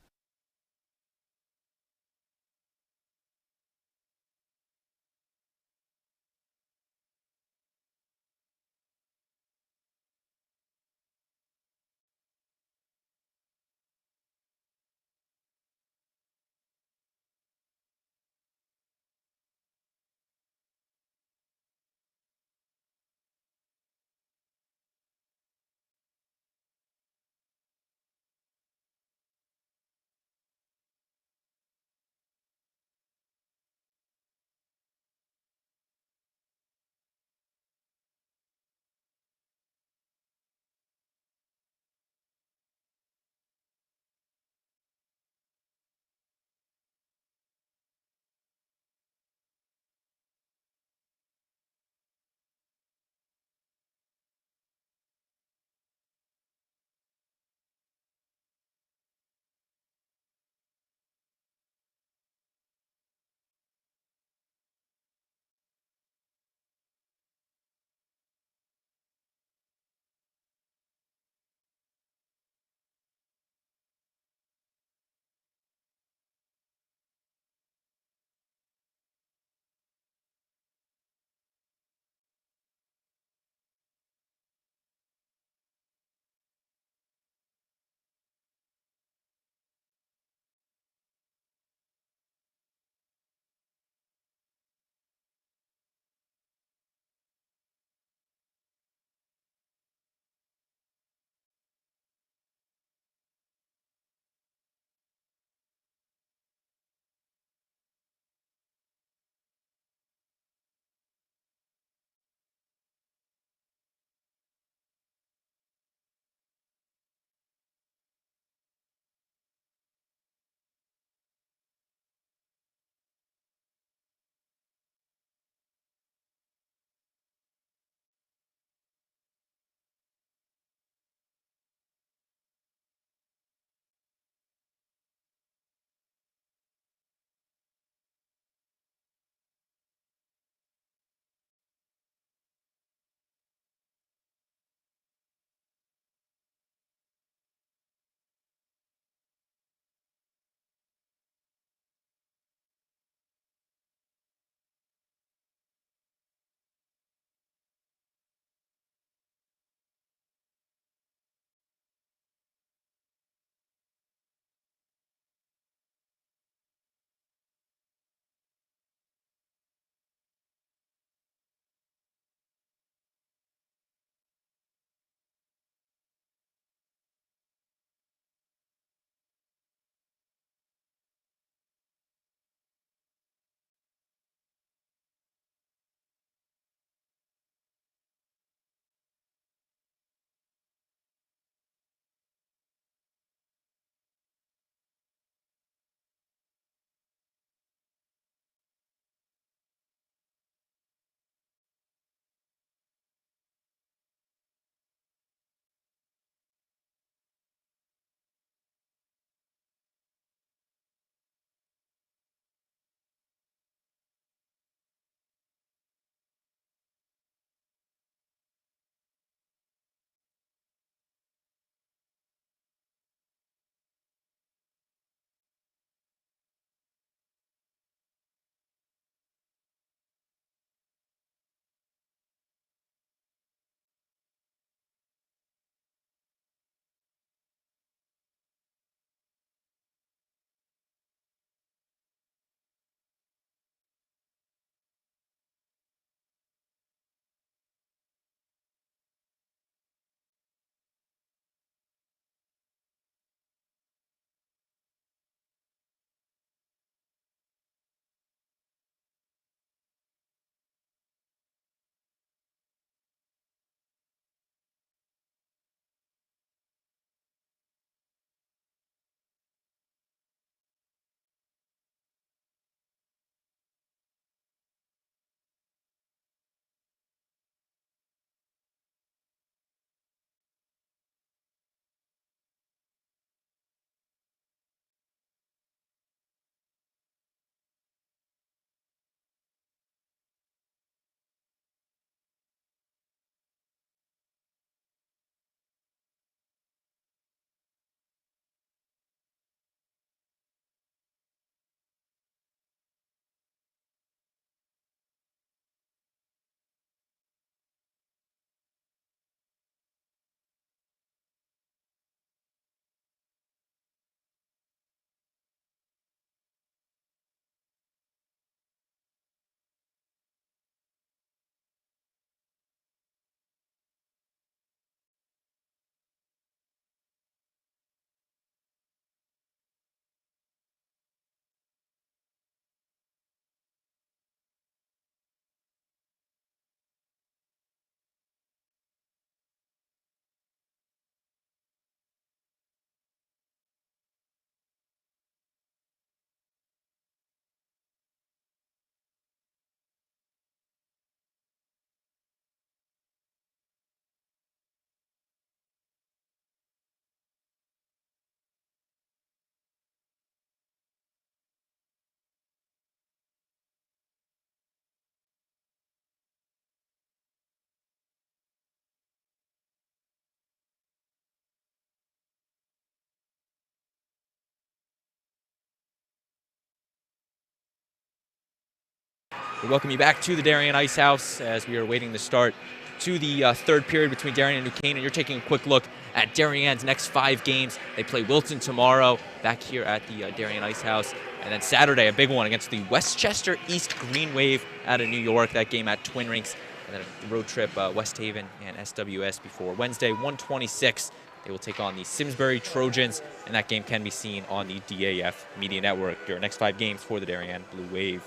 [SPEAKER 2] We welcome you back to the Darien Ice House as we are waiting to start to the third period between Darien and New Canaan. You're taking a quick look at Darien's next 5 games. They play Wilton tomorrow back here at the Darien Ice House. And then Saturday, a big one against the Westchester East Green Wave out of New York. That game at Twin Rinks. And then a road trip, West Haven and SWS before Wednesday, 1:26. They will take on the Simsbury Trojans, and that game can be seen on the DAF Media Network. Your next 5 games for the Darien Blue Wave.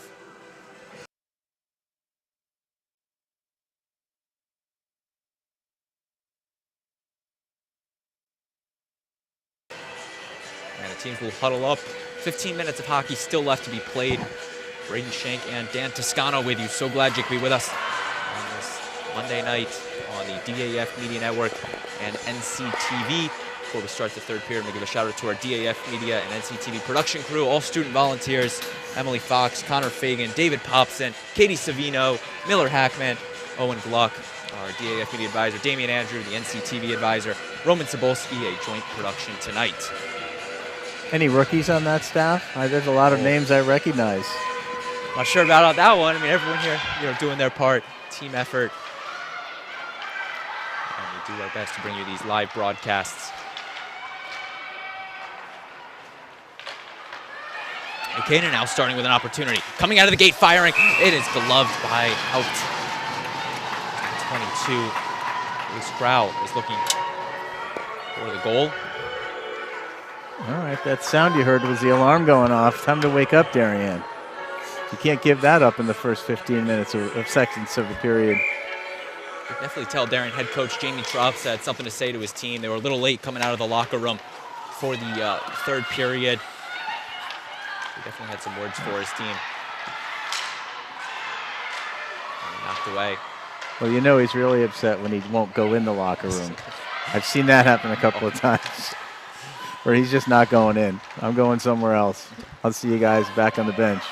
[SPEAKER 2] And the teams will huddle up. 15 minutes of hockey still left to be played. Braden Shank and Dan Toscano with you. So glad you could be with us on this Monday night on the DAF Media Network and NCTV. Before we start the third period, I'm going to give a shout out to our DAF Media and NCTV production crew, all student volunteers, Emily Fox, Connor Fagan, David Popson, Katie Savino, Miller Hackman, Owen Gluck, our DAF Media advisor, Damian Andrew, the NCTV advisor, Roman Sobolski, a joint production tonight.
[SPEAKER 1] Any rookies on that staff? There's a lot of names I recognize.
[SPEAKER 2] Not sure about that one. I mean, everyone here, doing their part, team effort. And we do our best to bring you these live broadcasts. And Canaan now starting with an opportunity. Coming out of the gate, firing. It is beloved by out 22. Luis Grau is looking for the goal.
[SPEAKER 1] All right, that sound you heard was the alarm going off. Time to wake up, Darien. You can't give that up in the first 15 minutes of seconds of the period.
[SPEAKER 2] You can definitely tell Darien head coach Jamie Trops had something to say to his team. They were a little late coming out of the locker room for the third period. He definitely had some words for his team. And knocked away.
[SPEAKER 1] Well, you know he's really upset when he won't go in the locker room. I've seen that happen a couple of times. Where he's just not going in. I'm going somewhere else. I'll see you guys back on the bench.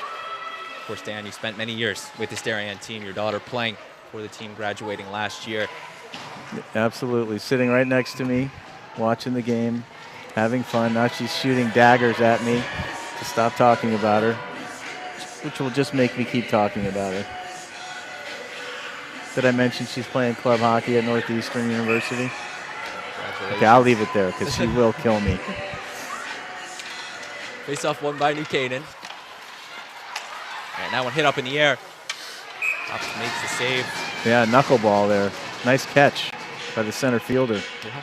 [SPEAKER 2] Of course, Dan, you spent many years with this Darien team. Your daughter playing for the team graduating last year.
[SPEAKER 1] Absolutely. Sitting right next to me, watching the game, having fun. Now she's shooting daggers at me to stop talking about her, which will just make me keep talking about her. Did I mention she's playing club hockey at Northeastern University? Okay, I'll leave it there because she will kill me.
[SPEAKER 2] Face-off won by New Canaan. And now one hit up in the air. Pops makes the save.
[SPEAKER 1] Yeah, knuckleball there. Nice catch by the center fielder.
[SPEAKER 2] Yeah.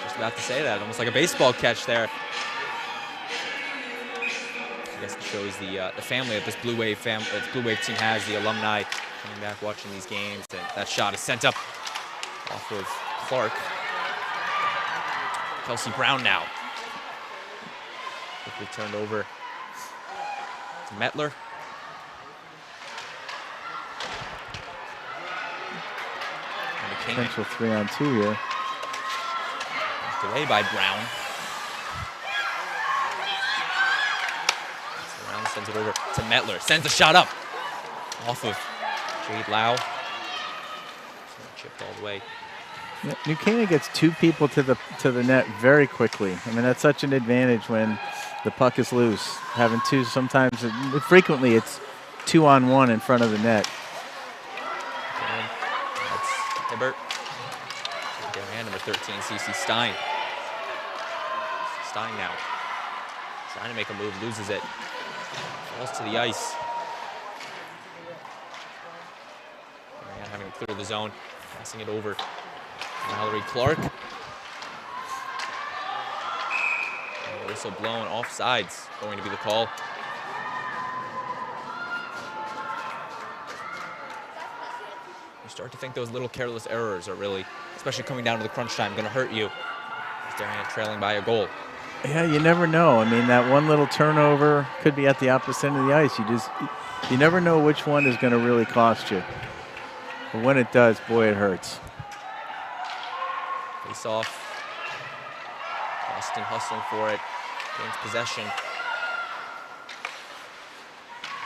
[SPEAKER 2] Just about to say that. Almost like a baseball catch there. I guess it shows the family that this Blue Wave team has, the alumni coming back watching these games. And that shot is sent up off of Clark. Kelsey Brown now. Quickly turned over to Mettler.
[SPEAKER 1] Potential 3-on-2 here.
[SPEAKER 2] Delay by Brown. So Brown sends it over to Mettler. Sends the shot up off of Jade Lau. Chipped all the way.
[SPEAKER 1] New Canaan gets 2 people to the net very quickly. I mean, that's such an advantage when the puck is loose. Having 2, sometimes, frequently, it's 2-on-1 in front of the net.
[SPEAKER 2] And that's Hibbert. And number 13, CC Stein. Stein now trying to make a move, loses it. Falls to the ice. And having to clear the zone, passing it over. Mallory Clark. Whistle blown, offsides going to be the call. You start to think those little careless errors are really, especially coming down to the crunch time, going to hurt you. As Darien trailing by a goal.
[SPEAKER 1] Yeah, you never know. I mean, that one little turnover could be at the opposite end of the ice. You never know which one is going to really cost you. But when it does, boy, it hurts.
[SPEAKER 2] Face off. Austin hustling for it. Gains possession.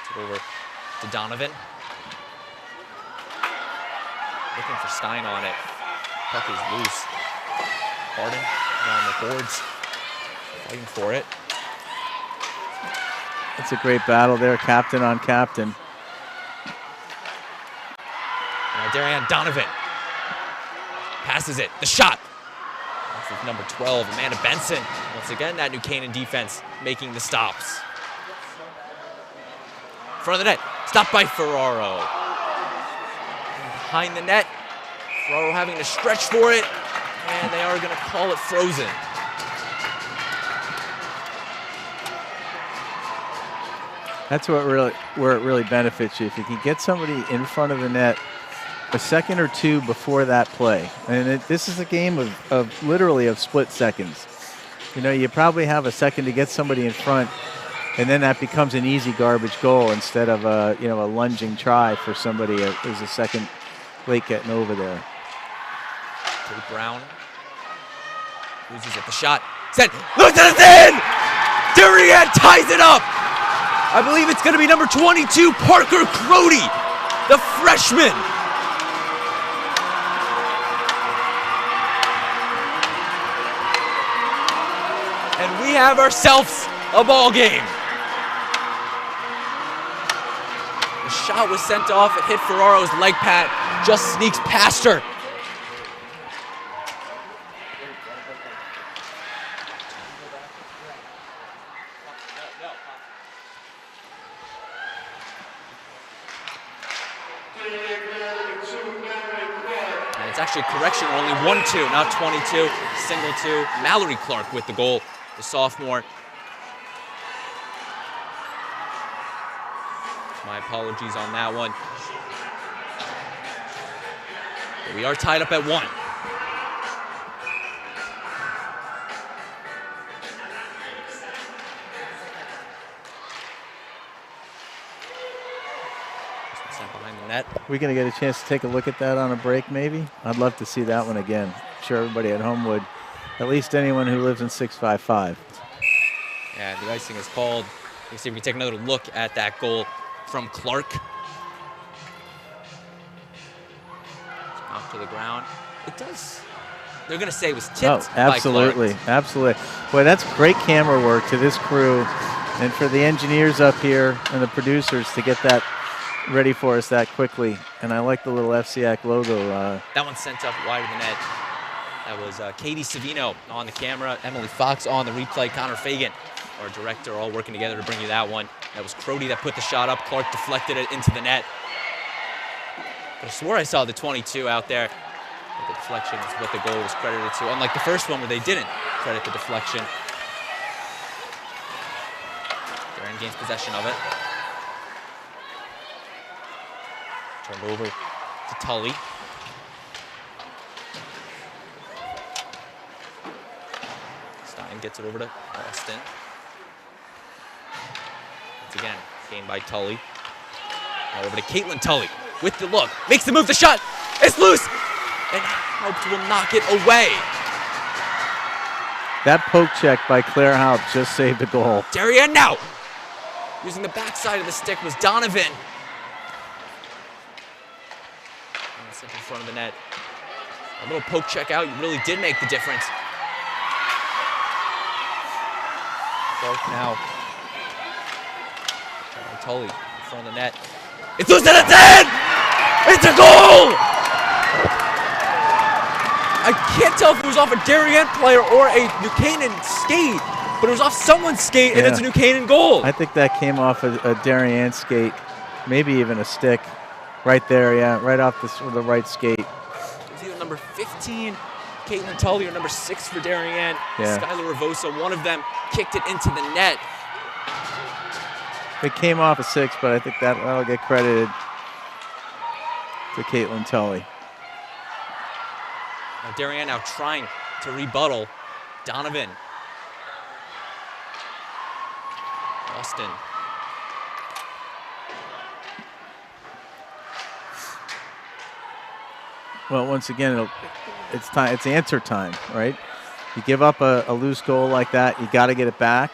[SPEAKER 2] It's over to Donovan. Looking for Stein on it. Puck is loose. Harden around the boards. Fighting for it.
[SPEAKER 1] It's a great battle there, captain on captain.
[SPEAKER 2] Darien Donovan passes it. The shot. Off of number 12, Amanda Benson. Once again, that New Canaan defense making the stops. Front of the net. Stopped by Ferraro. Behind the net. Ferraro having to stretch for it. And they are going to call it frozen.
[SPEAKER 1] That's where it really benefits you. If you can get somebody in front of the net a second or two before that play. And this is a game of literally of split seconds. You know, you probably have a second to get somebody in front, and then that becomes an easy garbage goal instead of a lunging try for somebody who's a second late getting over there.
[SPEAKER 2] Cody Brown loses it. The shot. Sent. Loses it in! Darien ties it up! I believe it's going to be number 22, Parker Crody, the freshman. And we have ourselves a ball game. The shot was sent off. It hit Ferraro's leg pad. Just sneaks past her. And it's actually a correction, only 1-2, not 22, single 2. Mallory Clark with the goal, the sophomore. My apologies on that one. But we are tied up at 1. Behind the net.
[SPEAKER 1] We're going to get a chance to take a look at that on a break, maybe? I'd love to see that one again. I'm sure everybody at home would. At least anyone who lives in 655.
[SPEAKER 2] And the icing is called. Let's see if we can take another look at that goal from Clark. Off to the ground. It does. They're going to say it was tipped
[SPEAKER 1] absolutely,
[SPEAKER 2] by Clark.
[SPEAKER 1] Absolutely. Boy, that's great camera work to this crew and for the engineers up here and the producers to get that ready for us that quickly. And I like the little FCIAC logo.
[SPEAKER 2] That one sent up wide of the net. That was Katie Savino on the camera, Emily Fox on the replay, Connor Fagan, our director, all working together to bring you that one. That was Crody that put the shot up. Clark deflected it into the net. But I swore I saw the 22 out there. But the deflection is what the goal was credited to, unlike the first one where they didn't credit the deflection. Darien gains possession of it. Turned over to Tully. Stein gets it over to Austin. Once again, gained by Tully. Now over to Caitlin Tully with the look. Makes the move, the shot. It's loose. And Haupt will knock it away.
[SPEAKER 1] That poke check by Claire Haupt just saved the goal.
[SPEAKER 2] Darien now. Using the backside of the stick was Donovan. In front of the net. A little poke check out really did make the difference. Clark now. Tully in front of the net. It's loose and it's in! It's a goal! I can't tell if it was off a Darien player or a New Canaan skate, but it was off someone's skate and it's a New Canaan goal.
[SPEAKER 1] I think that came off a Darien skate, maybe even a stick. Right there, yeah, right off the right skate.
[SPEAKER 2] It was either number 15, Caitlin Tully, or number 6 for Darien.
[SPEAKER 1] Yeah.
[SPEAKER 2] Skylar Ravosa, one of them, kicked it into the net.
[SPEAKER 1] It came off a 6, but I think that'll get credited to Caitlin Tully.
[SPEAKER 2] Now Darien now trying to rebuttal. Donovan. Austin.
[SPEAKER 1] Well, once again, it's time. It's answer time, right? You give up a loose goal like that, you got to get it back.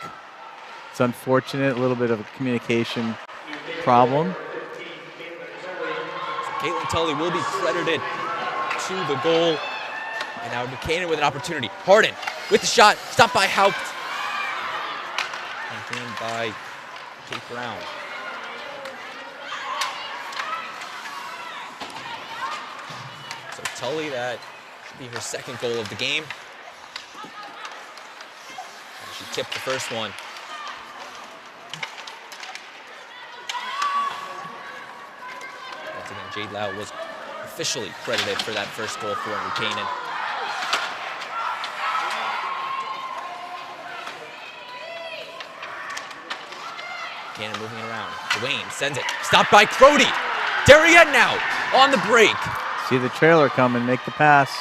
[SPEAKER 1] It's unfortunate, a little bit of a communication problem.
[SPEAKER 2] So Caitlin Tully will be credited to the goal. And now Buchanan with an opportunity. Harden with the shot, stopped by Haupt. And gained by Kate Brown. Tully. That should be her second goal of the game. And she tipped the first one. Once again, Jade Lau was officially credited for that first goal for New Canaan. Canaan moving it around. Dwayne sends it. Stopped by Crody. Darien now on the break.
[SPEAKER 1] See the trailer coming, make the pass.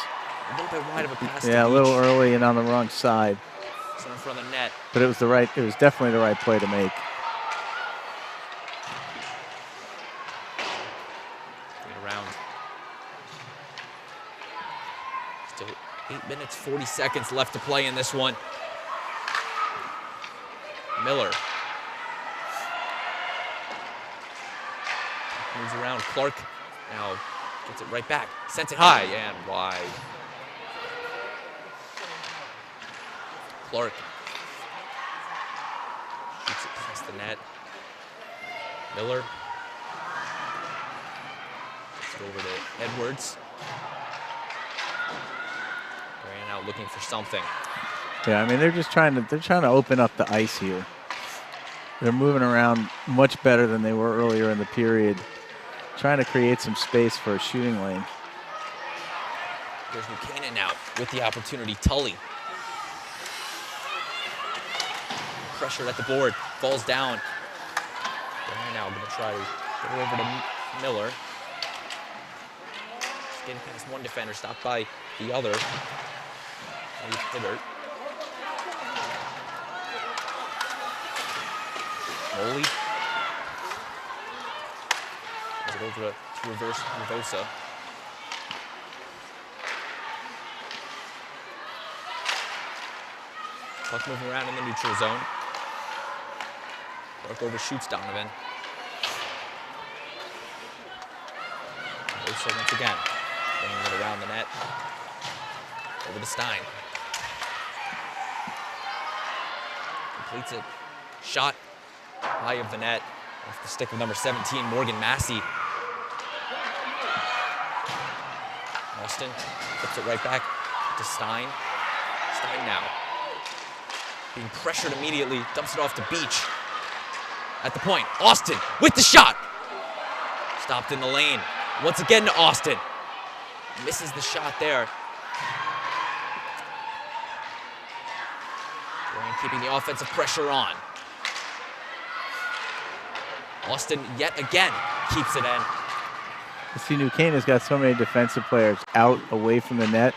[SPEAKER 2] A little bit wide of a pass.
[SPEAKER 1] Yeah,
[SPEAKER 2] to
[SPEAKER 1] a little
[SPEAKER 2] Beach.
[SPEAKER 1] early and on the wrong side.
[SPEAKER 2] So in front of the net.
[SPEAKER 1] But it was definitely the right play to make.
[SPEAKER 2] Around. Still 8 minutes, 40 seconds left to play in this one. Miller. Moves around. Clark now gets it right back. Sends it high and wide. Clark shoots it past the net. Miller gets it over to Edwards. Darien out looking for something.
[SPEAKER 1] Yeah, I mean they're trying to open up the ice here. They're moving around much better than they were earlier in the period, trying to create some space for a shooting lane.
[SPEAKER 2] There's New Canaan now with the opportunity. Tully. Pressured at the board, falls down. Darien now going to try to get it over to Miller. Just getting past one defender, stopped by the other. Hibbert. Moley. Has it over to reverse Revosa. Puck moving around in the neutral zone. Clark overshoots Donovan. Revosa once again. Bringing it around the net. Over to Stein. Completes it. Shot high of the net. Off the stick of number 17, Morgan Massey. Austin flips it right back to Stein. Stein now. Being pressured immediately, dumps it off to Beach. At the point, Austin with the shot. Stopped in the lane. Once again to Austin. Misses the shot there. Darien keeping the offensive pressure on. Austin yet again keeps it in.
[SPEAKER 1] You see, New Canaan's got so many defensive players out away from the net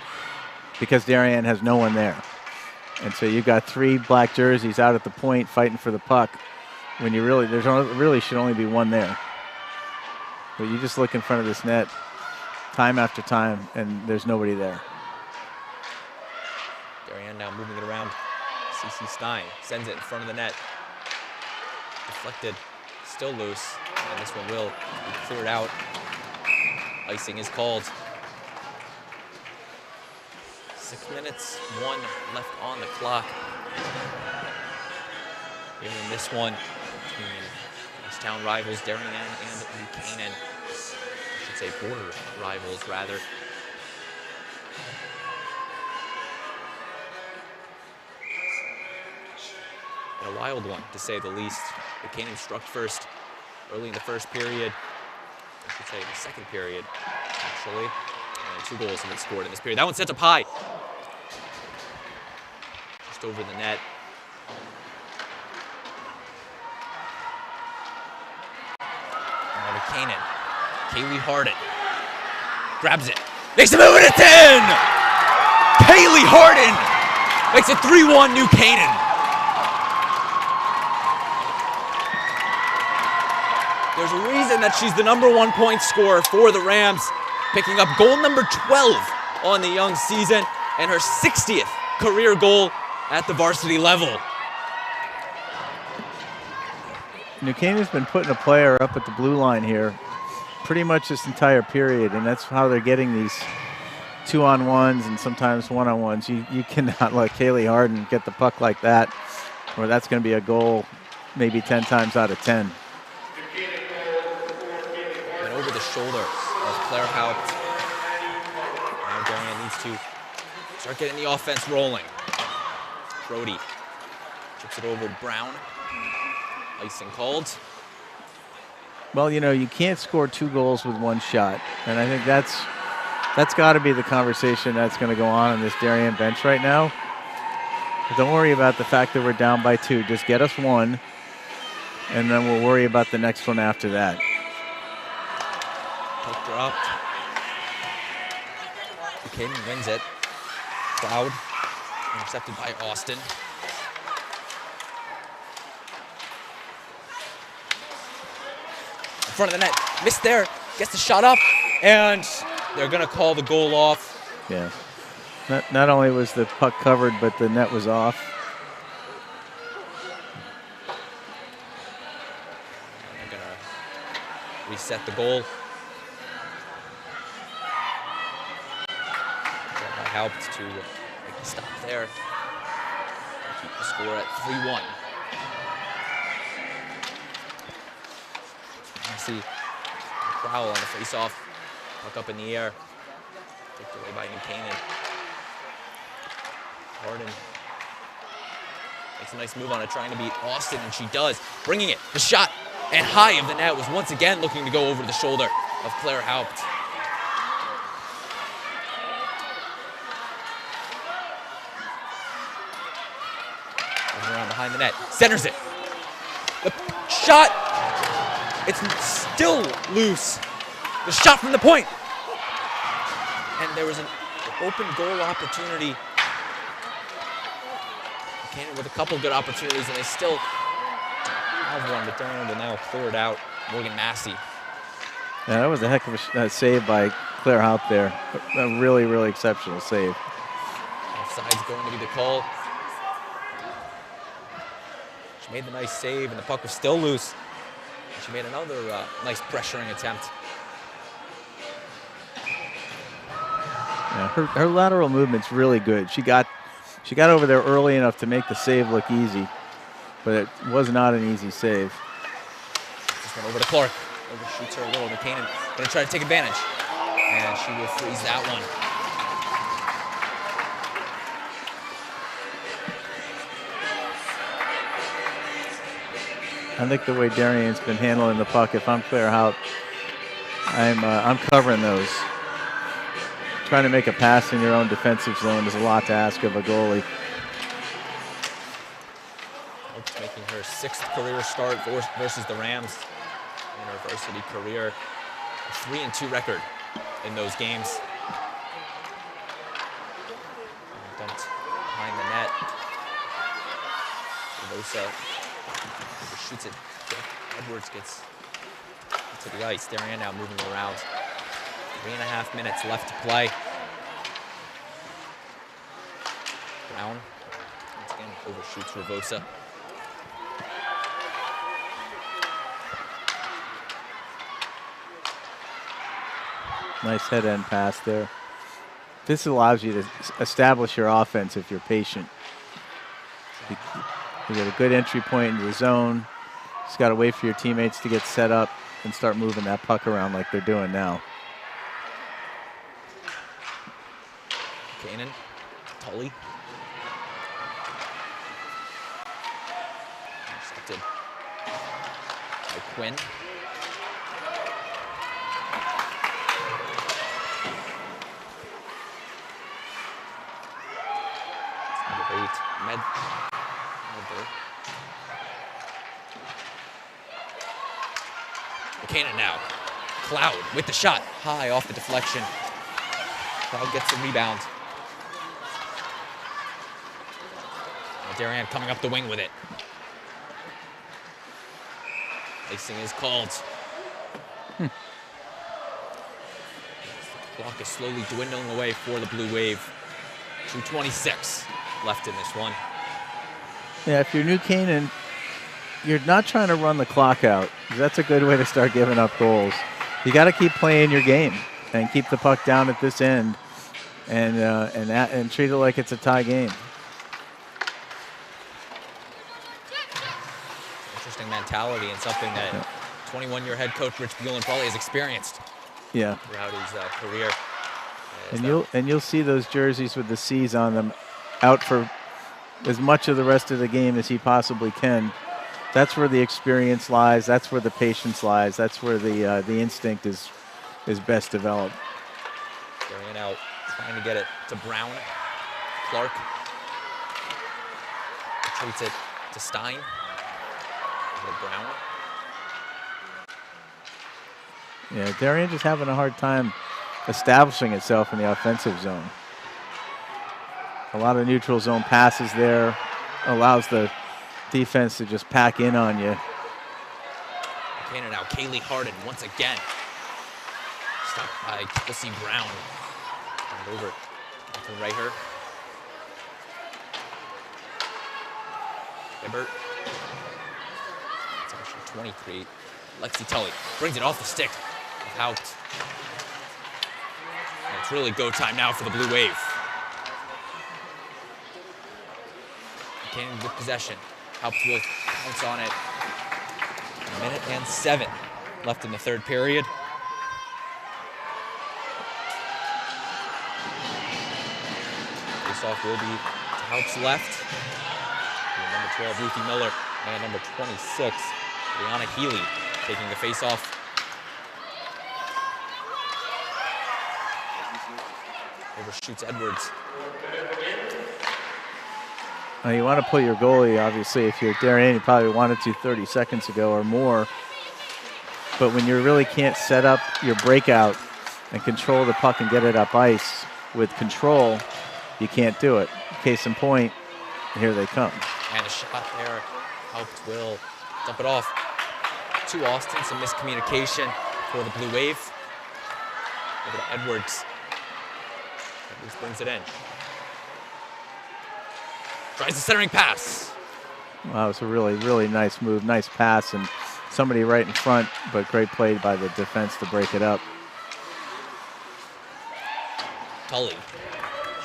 [SPEAKER 1] because Darien has no one there. And so you've got 3 black jerseys out at the point fighting for the puck when you really should only be one there. But you just look in front of this net time after time and there's nobody there.
[SPEAKER 2] Darien now moving it around. CC Stein sends it in front of the net. Deflected, still loose, and this one will be cleared out. Icing is called. 6 minutes, 1 left on the clock. Here in this one between crosstown rivals Darien and New Canaan. I should say border rivals, rather. And a wild one, to say the least. New Canaan struck first early in the first period. I should say the second period, actually. And 2 goals have been scored in this period. That one sent up high. Just over the net. Now to Canaan. Kaylee Harden grabs it. Makes a move and it's in! Kaylee Harden makes it 3-1 New Canaan. There's a reason that she's the #1 point scorer for the Rams, picking up goal number 12 on the young season and her 60th career goal at the varsity level.
[SPEAKER 1] New Canaan's been putting a player up at the blue line here pretty much this entire period, and that's how they're getting these 2-on-1s and sometimes 1-on-1s. You cannot let Kaylee Harden get the puck like that, or that's going to be a goal maybe 10 times out of 10.
[SPEAKER 2] And over the shoulder of Claire Haupt. Darien needs to start getting the offense rolling. Brody chips it over to Brown. Icing called.
[SPEAKER 1] Well, you know, you can't score 2 goals with 1 shot. And I think that's got to be the conversation that's going to go on in this Darien bench right now. Don't worry about the fact that we're down by 2. Just get us 1, and then we'll worry about the next one after that.
[SPEAKER 2] Puck dropped. Canaan wins it. Cloud intercepted by Austin. In front of the net, missed there, gets the shot up, and they're gonna call the goal off.
[SPEAKER 1] Yeah. Not only was the puck covered, but the net was off.
[SPEAKER 2] They're gonna reset the goal. That helped to make the stop there. Keep the score at 3-1. You see Crowell on the face-off, puck up in the air, taken away by Canaan. Harden makes a nice move on it, trying to beat Austin, and she does. Bringing it, the shot, and high of the net was once again looking to go over the shoulder of Claire Haupt. Around behind the net, centers it. The shot, it's still loose. The shot from the point. And there was an open goal opportunity. Canaan with a couple good opportunities, and they still have one, but Darien will now clear it out. Morgan Massey.
[SPEAKER 1] Yeah, that was a heck of a save by Claire Haupt there. A really, really exceptional save.
[SPEAKER 2] Offside's going to be the call. She made the nice save, and the puck was still loose. She made another nice pressuring attempt.
[SPEAKER 1] Yeah, her lateral movement's really good. She got over there early enough to make the save look easy, but it was not an easy save.
[SPEAKER 2] Just went over to Clark. Overshoots her a little. Canaan gonna try to take advantage, and she will freeze that one.
[SPEAKER 1] I think the way Darien's been handling the puck, if I'm Claire Haupt, I'm covering those. Trying to make a pass in your own defensive zone is a lot to ask of a goalie.
[SPEAKER 2] Haupt's making her 6th career start versus the Rams in her varsity career. A 3-2 record in those games. Dumped behind the net. Rosa shoots it. Edwards gets to the ice. Darien now moving around. 3.5 minutes left to play. Brown once again overshoots Ravosa.
[SPEAKER 1] Nice head end pass there. This allows you to establish your offense if you're patient. You get a good entry point into the zone. Just got to wait for your teammates to get set up and start moving that puck around like they're doing now.
[SPEAKER 2] Canaan, Tully. Intercepted by Quinn. Number 8, Medler. Canaan now. Cloud with the shot. High off the deflection. Cloud gets the rebound. Darien coming up the wing with it. Icing is called. The clock is slowly dwindling away for the Blue Wave. 2:26 left in this one.
[SPEAKER 1] Yeah, if you're New Canaan, you're not trying to run the clock out. That's a good way to start giving up goals. You got to keep playing your game and keep the puck down at this end, and treat it like it's a tie game.
[SPEAKER 2] Interesting mentality and something that 21-year head coach Rich Buellin probably has experienced.
[SPEAKER 1] Yeah.
[SPEAKER 2] Throughout his career.
[SPEAKER 1] And you'll see those jerseys with the C's on them out for as much of the rest of the game as he possibly can. That's where the experience lies. That's where the patience lies. That's where the instinct is best developed.
[SPEAKER 2] Darien out, trying to get it to Brown. Clark treats it to Stein. To Brown.
[SPEAKER 1] Yeah, Darien just having a hard time establishing itself in the offensive zone. A lot of neutral zone passes there, allows the defense to just pack in on you.
[SPEAKER 2] Canaan now, Kaylee Harden once again. Stopped by Kelsey Brown. Turned over to Rayher. Hibbert. It's actually 23. Lexi Tully brings it off the stick. Out. And it's really go time now for the Blue Wave. Canaan with possession. Haupt will pounce on it. 1:07 left in the third period. Face-off will be to Haupt's left. Number 12, Ruthie Miller, and number 26, Brianna Healy, taking the face-off. Overshoots Edwards.
[SPEAKER 1] Now you want to put your goalie, obviously, if you're Darien, you probably wanted to 30 seconds ago or more. But when you really can't set up your breakout and control the puck and get it up ice with control, you can't do it. Case in point, here they come.
[SPEAKER 2] And a shot there. Haupt will dump it off to Austin. Some miscommunication for the Blue Wave. Over to Edwards. Edwards brings it in. Tries the centering pass.
[SPEAKER 1] Wow, it's a really, really nice move. Nice pass and somebody right in front, but great play by the defense to break it up.
[SPEAKER 2] Tully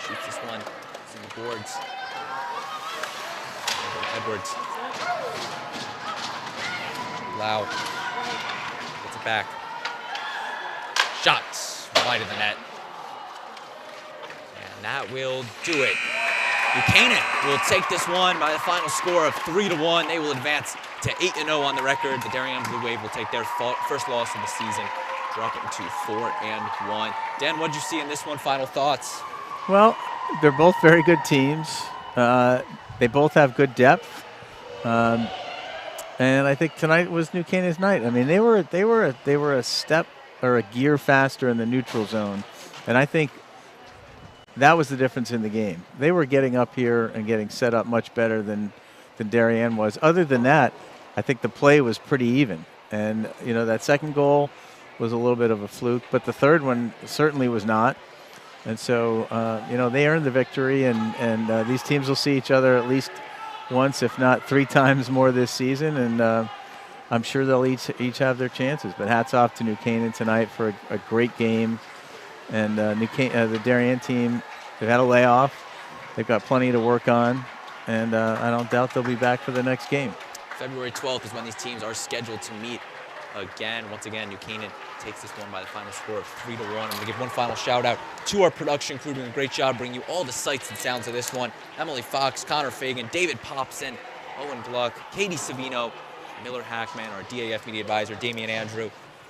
[SPEAKER 2] shoots this one. It's in the boards. Edwards. Lau gets it back. Shots wide of the net. And that will do it. Canaan will take this one by the final score of 3-1. They will advance to 8-0 on the record. The Darien Blue Wave will take their first loss of the season, drop it to 4-1. Dan, what did you see in this one? Final thoughts?
[SPEAKER 1] Well, they're both very good teams. They both have good depth, and I think tonight was New Canaan's night. I mean, they were a step or a gear faster in the neutral zone, and I think that was the difference in the game. They were getting up here and getting set up much better than Darien was. Other than that, I think the play was pretty even. And, you know, that second goal was a little bit of a fluke, but the third one certainly was not. And so, you know, they earned the victory, and these teams will see each other at least once, if not 3 times more this season. And I'm sure they'll each have their chances. But hats off to New Canaan tonight for a great game. And the Darien team, they've had a layoff. They've got plenty to work on, and I don't doubt they'll be back for the next game.
[SPEAKER 2] February 12th is when these teams are scheduled to meet again. Once again, New Canaan takes this one by the final score of 3-1. I'm going to give one final shout out to our production crew doing a great job bringing you all the sights and sounds of this one. Emily Fox, Connor Fagan, David Popson, Owen Gluck, Katie Savino, Miller Hackman, our DAF Media advisor, Damian Andrew,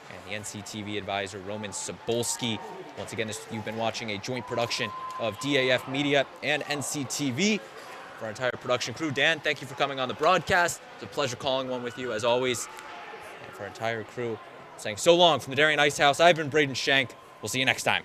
[SPEAKER 2] and the NCTV advisor, Roman Sobolski. Once again, you've been watching a joint production of DAF Media and NCTV. For our entire production crew, Dan, thank you for coming on the broadcast. It's a pleasure calling one with you, as always. And for our entire crew, saying so long from the Darien Ice House, I've been Braden Shank. We'll see you next time.